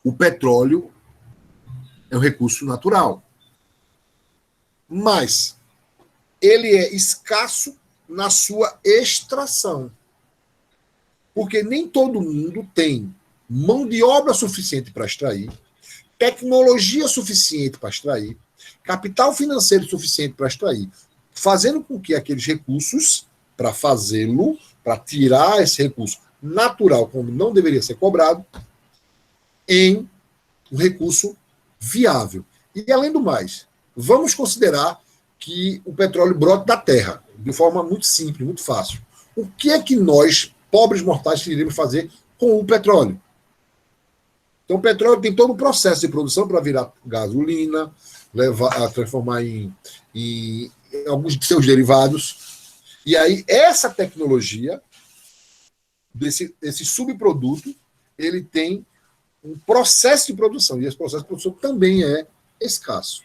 [SPEAKER 1] o petróleo é um recurso natural. Mas ele é escasso na sua extração. Porque nem todo mundo tem mão de obra suficiente para extrair, tecnologia suficiente para extrair, capital financeiro suficiente para extrair, fazendo com que aqueles recursos, para fazê-lo, para tirar esse recurso natural, como não deveria ser cobrado, em um recurso viável. E, além do mais, vamos considerar que o petróleo brote da terra, de forma muito simples, muito fácil. O que é que nós, pobres mortais, iremos fazer com o petróleo? Então, o petróleo tem todo um processo de produção para virar gasolina, transformar em alguns de seus derivados. E aí, essa tecnologia, esse subproduto, ele tem um processo de produção. E esse processo de produção também é escasso.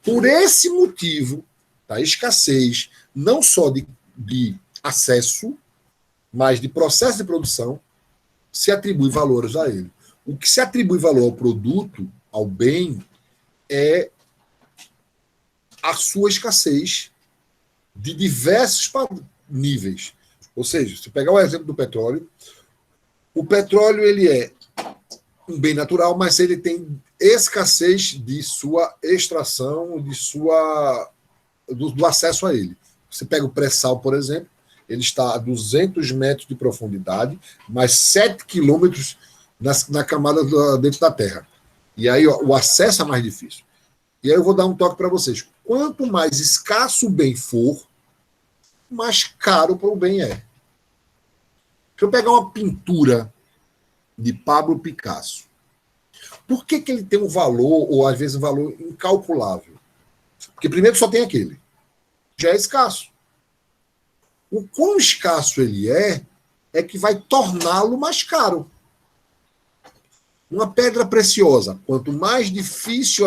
[SPEAKER 1] Por esse motivo, da escassez, não só de acesso, mas de processo de produção, se atribui valores a ele. O que se atribui valor ao produto, ao bem, é a sua escassez de diversos níveis. Ou seja, se pegar o exemplo do petróleo, o petróleo ele é um bem natural, mas ele tem escassez de sua extração, do acesso a ele. Você pega o pré-sal, por exemplo, ele está a 200 metros de profundidade, mais 7 quilômetros na camada dentro da terra. E aí o acesso é mais difícil. E aí eu vou dar um toque para vocês. Quanto mais escasso o bem for, mais caro para o bem é. Deixa eu pegar uma pintura de Pablo Picasso. Por que ele tem um valor, ou às vezes um valor incalculável? Porque primeiro só tem aquele. Já é escasso. O quão escasso ele é que vai torná-lo mais caro. Uma pedra preciosa, quanto mais difícil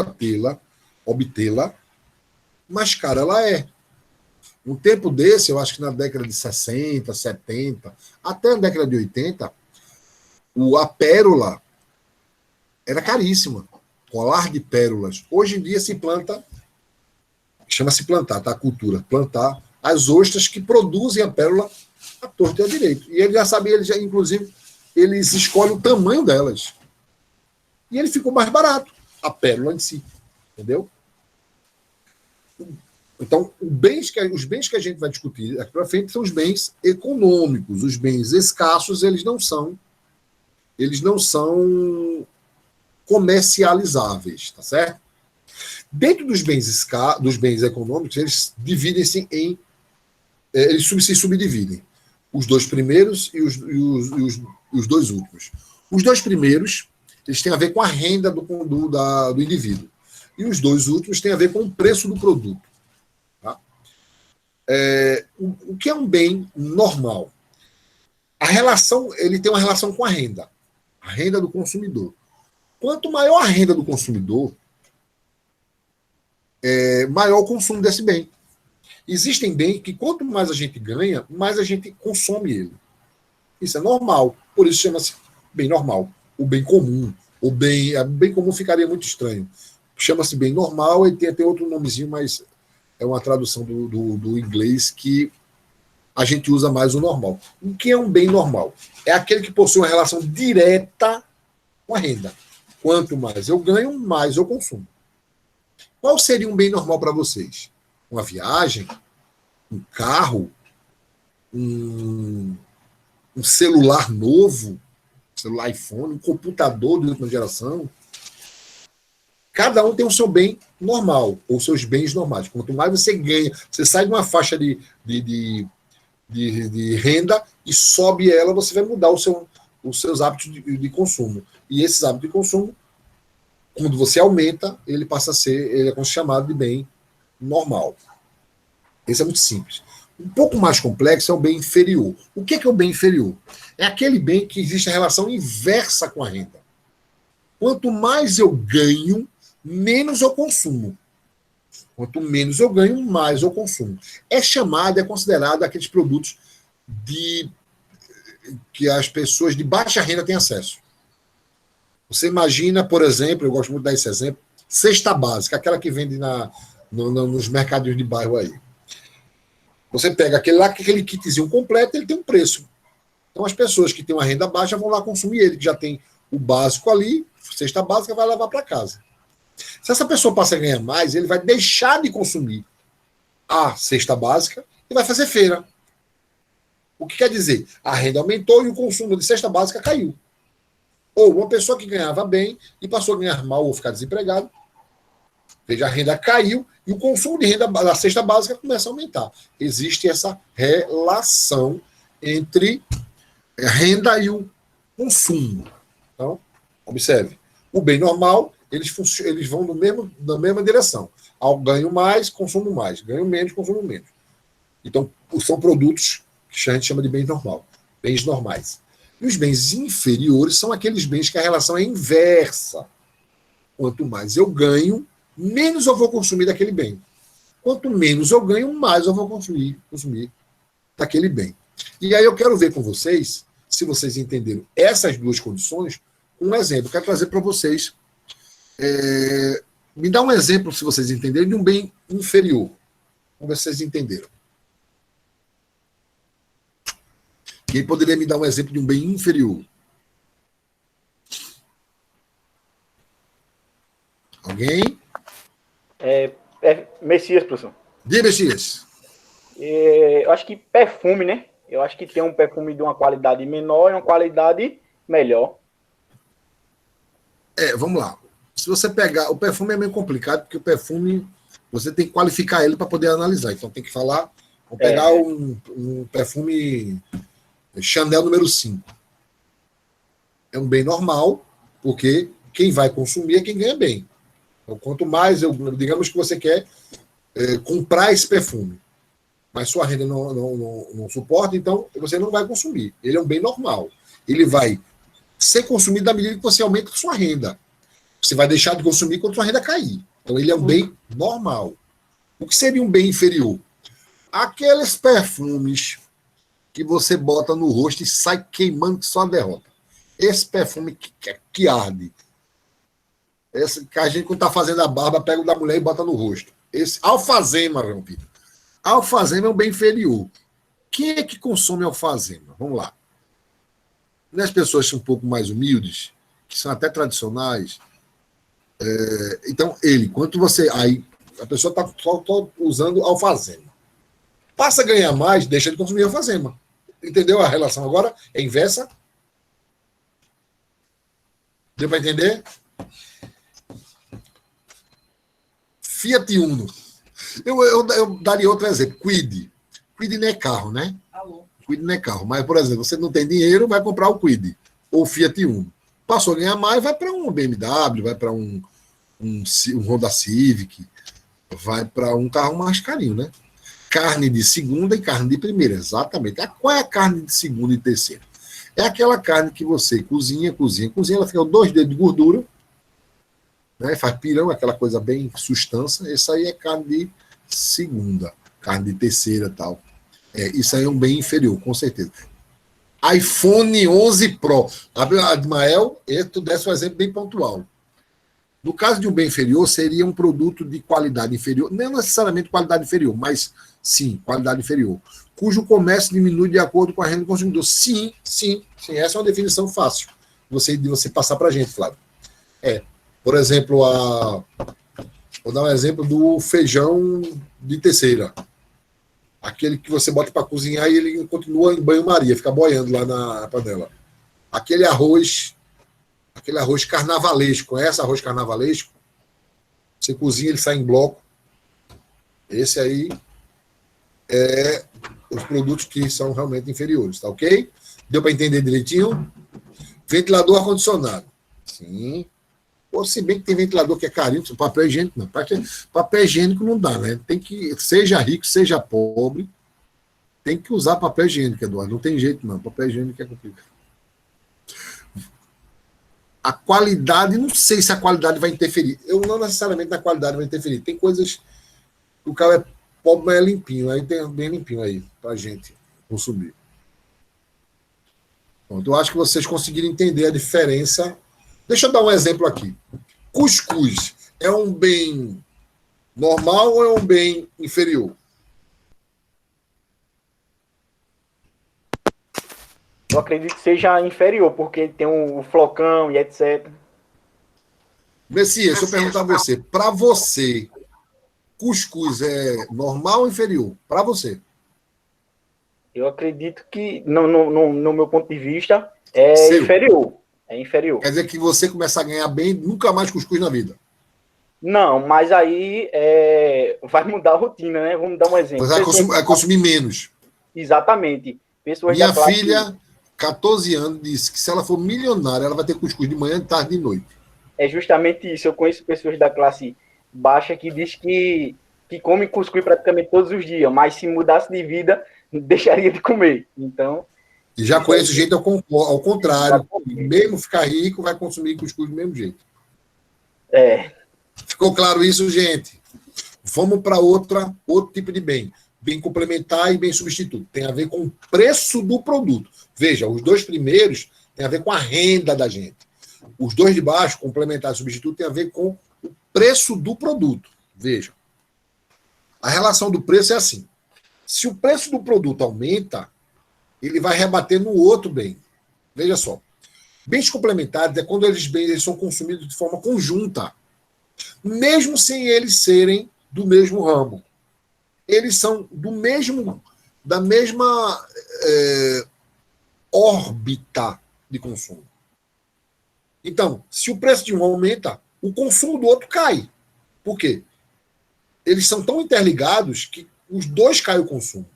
[SPEAKER 1] obtê-la, mais cara ela é. Um tempo desse, eu acho que na década de 60, 70, até na década de 80, a pérola era caríssima. Colar de pérolas. Hoje em dia se planta, chama-se plantar, tá? A cultura, plantar as ostras que produzem a pérola à torta e à direito. E ele já sabia, inclusive, eles escolhem o tamanho delas. E ele ficou mais barato, a pérola em si. Entendeu? Então, os bens que a gente vai discutir aqui para frente são os bens econômicos. Os bens escassos, eles não são comercializáveis, tá certo? Dentro dos bens econômicos, eles dividem-se eles se subdividem. Os dois primeiros e os dois últimos. Os dois primeiros, eles têm a ver com a renda do indivíduo. E os dois últimos têm a ver com o preço do produto. Tá? O que é um bem normal? Ele tem uma relação com a renda do consumidor. Quanto maior a renda do consumidor, maior o consumo desse bem. Existem bens que quanto mais a gente ganha, mais a gente consome ele. Isso é normal. Por isso chama-se bem normal. O bem comum. Bem comum ficaria muito estranho. Chama-se bem normal e tem até outro nomezinho, mas é uma tradução do inglês que a gente usa mais o normal. O que é um bem normal? É aquele que possui uma relação direta com a renda. Quanto mais eu ganho, mais eu consumo. Qual seria um bem normal para vocês? Uma viagem? Um carro? Um celular novo? Celular iPhone? Um computador de última geração? Cada um tem o seu bem normal, ou seus bens normais. Quanto mais você ganha, você sai de uma faixa de renda e sobe ela, você vai mudar os seus hábitos de consumo. E esses hábitos de consumo, quando você aumenta, ele é chamado de bem normal. Esse é muito simples. Um pouco mais complexo é o bem inferior. O que é o bem inferior? É aquele bem que existe a relação inversa com a renda. Quanto mais eu ganho, menos eu consumo. Quanto menos eu ganho, mais eu consumo. É considerado aqueles produtos que as pessoas de baixa renda têm acesso. Você imagina, por exemplo, eu gosto muito de dar esse exemplo, cesta básica, aquela que vende nos mercadinhos de bairro aí. Você pega aquele kitzinho completo, ele tem um preço. Então as pessoas que têm uma renda baixa vão lá consumir ele, que já tem o básico ali, cesta básica, vai levar para casa. Se essa pessoa passa a ganhar mais, ele vai deixar de consumir a cesta básica e vai fazer feira. O que quer dizer? A renda aumentou e o consumo de cesta básica caiu. Ou uma pessoa que ganhava bem e passou a ganhar mal ou ficar desempregado, veja, a renda caiu e o consumo de renda da cesta básica começa a aumentar. Existe essa relação entre a renda e o consumo. Então, observe. O bem normal, eles vão na mesma direção. Ao ganho mais, consumo mais. Ganho menos, consumo menos. Então, são produtos que a gente chama de bem normal. Bens normais. E os bens inferiores são aqueles bens que a relação é inversa. Quanto mais eu ganho, menos eu vou consumir daquele bem. Quanto menos eu ganho, mais eu vou consumir daquele bem. E aí eu quero ver com vocês, se vocês entenderam essas duas condições, um exemplo. Eu quero trazer para vocês. Me dá um exemplo, se vocês entenderem, de um bem inferior. Vamos ver se vocês entenderam. Quem poderia me dar um exemplo de um bem inferior? Alguém?
[SPEAKER 2] Messias, professor.
[SPEAKER 1] Diga, Messias.
[SPEAKER 2] Eu acho que perfume, né? Eu acho que tem um perfume de uma qualidade menor e uma qualidade melhor.
[SPEAKER 1] Vamos lá. Se você pegar... O perfume é meio complicado, porque o perfume, você tem que qualificar ele para poder analisar. Então tem que falar... Vou pegar um perfume Chanel número 5. É um bem normal, porque quem vai consumir é quem ganha bem. Então, quanto mais, digamos que você quer comprar esse perfume, mas sua renda não suporta, então você não vai consumir. Ele é um bem normal. Ele vai ser consumido à medida que você aumenta a sua renda. Você vai deixar de consumir quando sua renda cair. Então ele é um bem normal. O que seria um bem inferior? Aqueles perfumes que você bota no rosto e sai queimando que só a derrota. Esse perfume que arde. Esse que a gente, quando está fazendo a barba, pega o da mulher e bota no rosto. Esse alfazema, meu filho. Alfazema é um bem inferior. Quem é que consome alfazema? Vamos lá. As pessoas são um pouco mais humildes, que são até tradicionais. Então, quanto você... Aí, a pessoa está só usando alfazema. Passa a ganhar mais, deixa de consumir alfazema. Entendeu a relação agora? É inversa? Deu para entender? Fiat Uno. Eu daria outro exemplo. Kwid. Kwid não é carro, né? Kwid não é carro. Mas, por exemplo, você não tem dinheiro, vai comprar o Kwid. Ou Fiat Uno. Passou a ganhar mais, vai para um BMW, vai para um Honda Civic, vai para um carro mais carinho, né? Carne de segunda e carne de primeira, exatamente. Qual é a carne de segunda e terceira? É aquela carne que você cozinha, ela fica 2 dedos de gordura, né? Faz pirão, aquela coisa bem sustância. Essa aí é carne de segunda, carne de terceira e tal. Isso aí é um bem inferior, com certeza. iPhone 11 Pro. Admael, tu desse um exemplo bem pontual. No caso de um bem inferior, seria um produto de qualidade inferior, não necessariamente qualidade inferior, mas sim, qualidade inferior, cujo comércio diminui de acordo com a renda do consumidor. Sim. Essa é uma definição fácil de você passar para a gente, Flávio. Por exemplo, vou dar um exemplo do feijão de terceira. Aquele que você bota para cozinhar e ele continua em banho-maria, fica boiando lá na panela. Aquele arroz carnavalesco. Conhece arroz carnavalesco? Você cozinha, ele sai em bloco. Esse aí é os produtos que são realmente inferiores, tá ok? Deu para entender direitinho? Ventilador ar-condicionado. Sim. Ou se bem que tem ventilador que é carinho, papel higiênico não. Papel higiênico não dá, né? Tem que, seja rico, seja pobre, tem que usar papel higiênico, Eduardo. Não tem jeito, não. Papel higiênico é complicado. A qualidade, não sei se a qualidade vai interferir. Eu não necessariamente na qualidade vai interferir. Tem coisas que o carro é pobre, mas é limpinho. Aí tem bem limpinho aí pra gente consumir. Pronto, eu acho que vocês conseguiram entender a diferença. Deixa eu dar um exemplo aqui. Cuscuz é um bem normal ou é um bem inferior?
[SPEAKER 2] Eu acredito que seja inferior, porque tem o flocão e etc.
[SPEAKER 1] Messias, deixa eu perguntar a você. Para você, cuscuz é normal ou inferior? Para você.
[SPEAKER 2] Eu acredito que, no meu ponto de vista, inferior. É inferior.
[SPEAKER 1] Quer dizer que você começar a ganhar bem, nunca mais cuscuz na vida.
[SPEAKER 2] Não, mas aí vai mudar a rotina, né? Vamos dar um exemplo.
[SPEAKER 1] Você vai consumir menos.
[SPEAKER 2] Exatamente. Pessoas
[SPEAKER 1] Minha filha, 14 anos, disse que se ela for milionária, ela vai ter cuscuz de manhã, de tarde e de noite.
[SPEAKER 2] é justamente isso. Eu conheço pessoas da classe baixa que diz que comem cuscuz praticamente todos os dias, mas se mudasse de vida, deixaria de comer. Então,
[SPEAKER 1] E já
[SPEAKER 2] isso
[SPEAKER 1] conheço
[SPEAKER 2] aí,
[SPEAKER 1] gente ao contrário, que mesmo ficar rico, vai consumir cuscuz do mesmo jeito. Ficou claro isso, gente? Vamos para outro tipo de bem. Bem complementar e bem substituto. Tem a ver com o preço do produto. Veja, os dois primeiros têm a ver com a renda da gente. Os dois de baixo, complementar e substituto, tem a ver com o preço do produto. Veja. A relação do preço é assim. Se o preço do produto aumenta, ele vai rebater no outro bem. Veja só. Bens complementares é quando eles são consumidos de forma conjunta, mesmo sem eles serem do mesmo ramo. Eles são da mesma órbita de consumo. Então, se o preço de um aumenta, o consumo do outro cai. Por quê? Eles são tão interligados que os dois caem o consumo.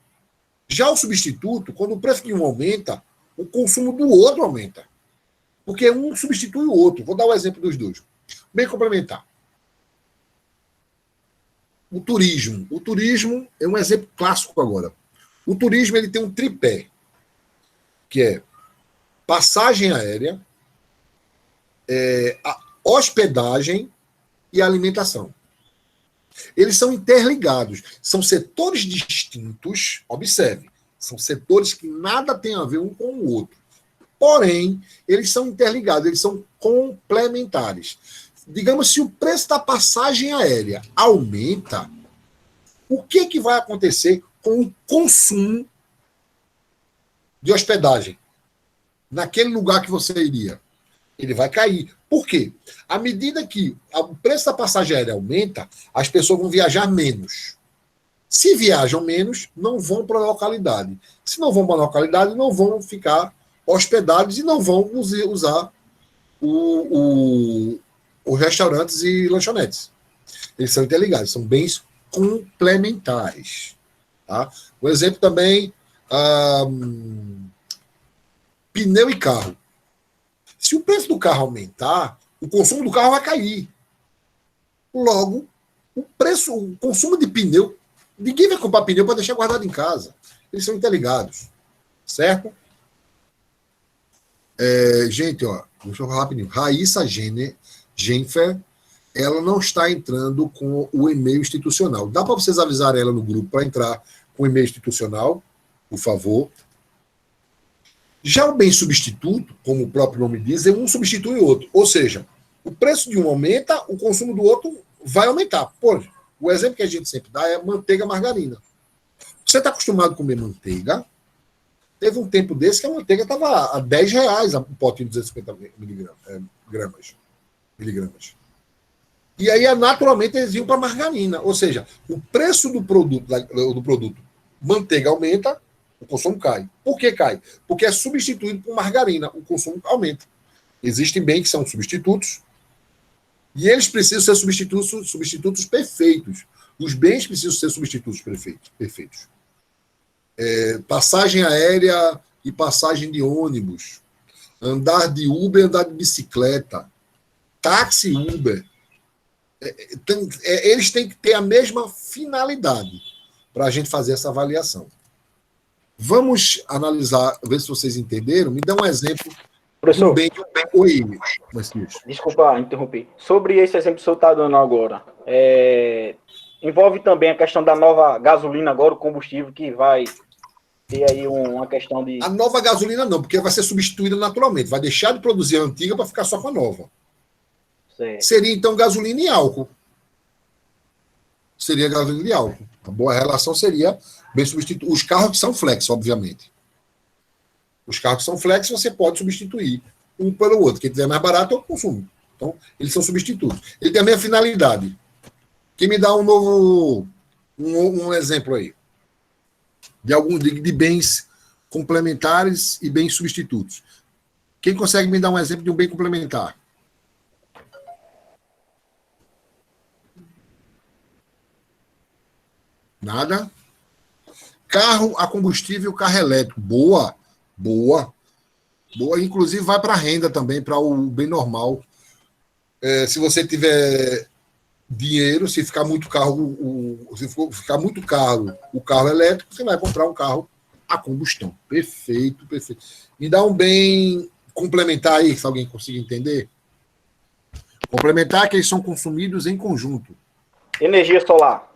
[SPEAKER 1] Já o substituto, quando o preço de um aumenta, o consumo do outro aumenta. Porque um substitui o outro. Vou dar o exemplo dos dois. Bem complementar. O turismo. O turismo é um exemplo clássico agora. O turismo ele tem um tripé, que é passagem aérea, a hospedagem e a alimentação. Eles são interligados. São setores distintos, observe, são setores que nada têm a ver um com o outro. Porém, eles são interligados, eles são complementares. Digamos, se o preço da passagem aérea aumenta, o que vai acontecer com o consumo de hospedagem naquele lugar que você iria? Ele vai cair. Por quê? À medida que o preço da passagem aérea aumenta, as pessoas vão viajar menos. Se viajam menos, não vão para a localidade. Se não vão para a localidade, não vão ficar hospedados e não vão usar os restaurantes e lanchonetes. Eles são interligados, são bens complementares. Tá? Um exemplo também, pneu e carro. Se o preço do carro aumentar, o consumo do carro vai cair. Logo, o consumo de pneu, ninguém vai comprar pneu para deixar guardado em casa. Eles são interligados. Certo? Gente, deixa eu falar rapidinho. Raíssa Genfer, ela não está entrando com o e-mail institucional. Dá para vocês avisarem ela no grupo para entrar com o e-mail institucional, por favor. Já o bem substituto, como o próprio nome diz, um substitui o outro. Ou seja, o preço de um aumenta, o consumo do outro vai aumentar. Pô, o exemplo que a gente sempre dá é manteiga e margarina. Você está acostumado a comer manteiga? Teve um tempo desse que a manteiga estava a R$10 um potinho de 250 miligramas. E aí, naturalmente, eles iam para a margarina. Ou seja, o preço do produto manteiga aumenta, o consumo cai. Por que cai? Porque é substituído por margarina, o consumo aumenta. Existem bens que são substitutos e eles precisam ser substitutos perfeitos. Os bens precisam ser substitutos perfeitos. Passagem aérea e passagem de ônibus, andar de Uber, andar de bicicleta, táxi Uber. Eles têm que ter a mesma finalidade para a gente fazer essa avaliação. Vamos analisar, ver se vocês entenderam. Me dá um exemplo.
[SPEAKER 2] Professor,
[SPEAKER 1] Oi,
[SPEAKER 2] desculpa interromper. Sobre esse exemplo que o senhor está dando agora, envolve também a questão da nova gasolina agora, o combustível que vai ter aí uma questão de...
[SPEAKER 1] A nova gasolina não, porque vai ser substituída naturalmente. Vai deixar de produzir a antiga para ficar só com a nova.
[SPEAKER 2] Certo.
[SPEAKER 1] Seria, então, gasolina e álcool. Seria gasolina e álcool. A boa relação seria bem substituir. Os carros que são flex, obviamente. Os carros que são flex, você pode substituir um pelo outro. Quem tiver mais barato é o consumo. Então, eles são substitutos. Ele tem a mesma finalidade. Quem me dá um exemplo aí? De bens complementares e bens substitutos. Quem consegue me dar um exemplo de um bem complementar? Nada? Carro a combustível, carro elétrico. Boa. Inclusive vai para a renda também, para o bem normal. Se você tiver dinheiro, se ficar muito caro, ficar muito caro o carro elétrico, você vai comprar um carro a combustão. Perfeito, perfeito. Me dá um bem complementar aí, se alguém conseguir entender. Complementar que eles são consumidos em conjunto.
[SPEAKER 2] Energia solar.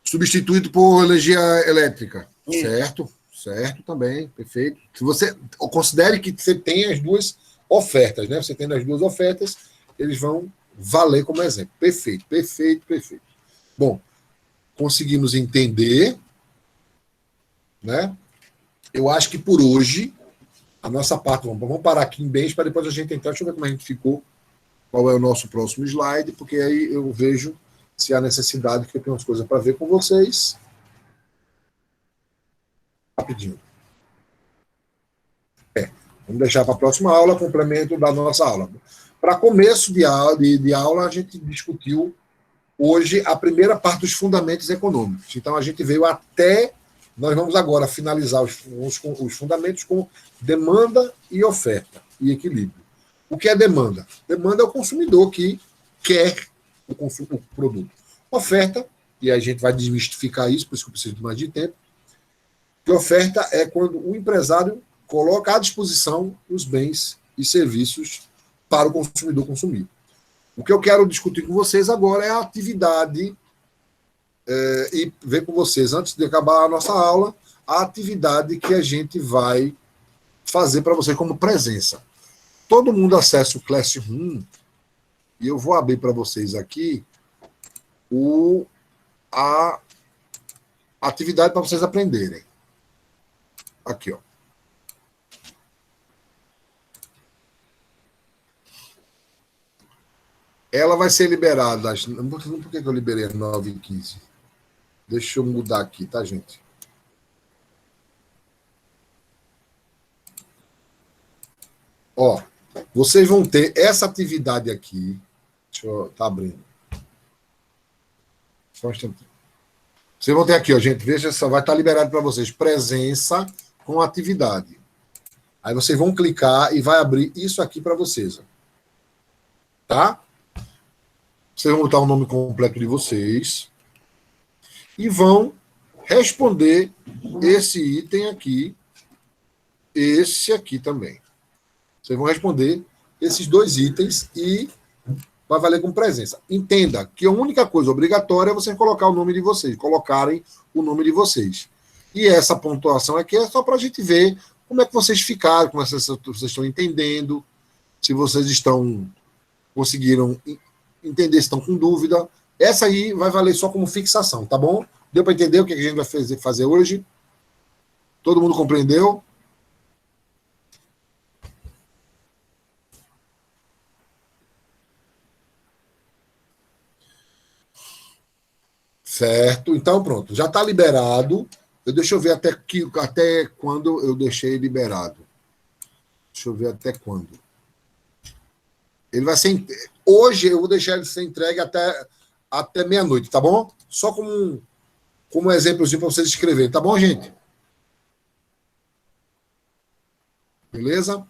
[SPEAKER 1] Substituído por energia elétrica.
[SPEAKER 2] Isso.
[SPEAKER 1] Certo, certo também, perfeito. Se você considere que você tem as duas ofertas, né? Você tendo as duas ofertas, eles vão valer como exemplo. Perfeito, perfeito, perfeito. Bom, conseguimos entender, né? Eu acho que por hoje, a nossa parte, vamos parar aqui em bens para depois a gente entrar. Deixa eu ver como a gente ficou, qual é o nosso próximo slide, porque aí eu vejo se há necessidade, que eu tenho umas coisas para ver com vocês. Rapidinho. Vamos deixar para a próxima aula, complemento da nossa aula. Para começo de aula, a gente discutiu hoje a primeira parte dos fundamentos econômicos. Então, a gente veio até... Nós vamos agora finalizar os fundamentos com demanda e oferta e equilíbrio. O que é demanda? Demanda é o consumidor que quer o produto. Oferta, e a gente vai desmistificar isso, por isso que eu preciso de mais de tempo, que oferta é quando o empresário coloca à disposição os bens e serviços para o consumidor consumir. O que eu quero discutir com vocês agora é a atividade, e ver com vocês, antes de acabar a nossa aula, a atividade que a gente vai fazer para vocês como presença. Todo mundo acessa o Classroom, e eu vou abrir para vocês aqui a atividade para vocês aprenderem. Aqui, ó. Ela vai ser liberada. Por que eu liberei às 9h15? Deixa eu mudar aqui, tá, gente? Ó, vocês vão ter essa atividade aqui. Deixa eu... Tá abrindo. Só um instantinho. Vocês vão ter aqui, ó, gente. Veja, só vai estar liberado para vocês. Presença com atividade. Aí vocês vão clicar e vai abrir isso aqui para vocês. Ó. Tá? Vocês vão botar o nome completo de vocês e vão responder esse item aqui, esse aqui também. Vocês vão responder esses dois itens e vai valer como presença. Entenda que a única coisa obrigatória é vocês colocar o nome de vocês, colocarem o nome de vocês. E essa pontuação aqui é só para a gente ver como é que vocês ficaram, como vocês estão entendendo, se vocês conseguiram entender, se estão com dúvida. Essa aí vai valer só como fixação, tá bom? Deu para entender o que a gente vai fazer hoje? Todo mundo compreendeu? Certo. Então, pronto. Já está liberado. Deixa eu ver até quando eu deixei liberado. Deixa eu ver até quando. Ele vai ser... Hoje eu vou deixar ele ser entregue até meia-noite, tá bom? Só como um exemplozinho para vocês escreverem, tá bom, gente? Beleza?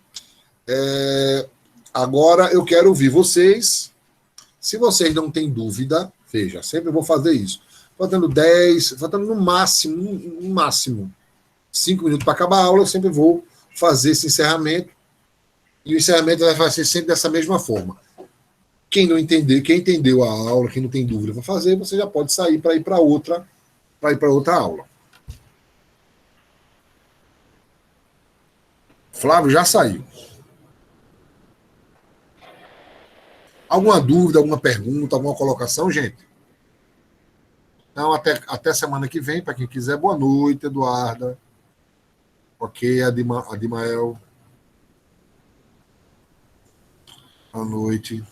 [SPEAKER 1] Agora eu quero ouvir vocês. Se vocês não têm dúvida, veja, sempre vou fazer isso. Faltando no máximo 5 minutos para acabar a aula, eu sempre vou fazer esse encerramento. E o encerramento vai fazer sempre dessa mesma forma. Quem não entender, quem entendeu a aula, quem não tem dúvida para fazer, você já pode sair para ir para outra aula. Flávio já saiu. Alguma dúvida, alguma pergunta, alguma colocação, gente? Então, até semana que vem, para quem quiser. Boa noite, Eduarda. Ok, Adimael. Boa noite.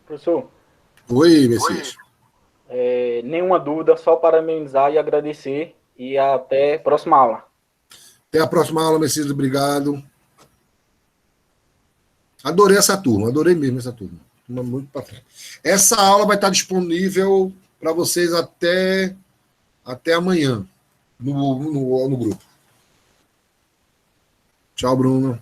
[SPEAKER 2] Professor.
[SPEAKER 1] Oi, Messias.
[SPEAKER 2] Nenhuma dúvida, só parabenizar e agradecer. E até a próxima aula.
[SPEAKER 1] Até a próxima aula, Messias. Obrigado. Adorei essa turma, adorei mesmo essa turma. Muito pra frente. Essa aula vai estar disponível para vocês até amanhã no grupo. Tchau, Bruno.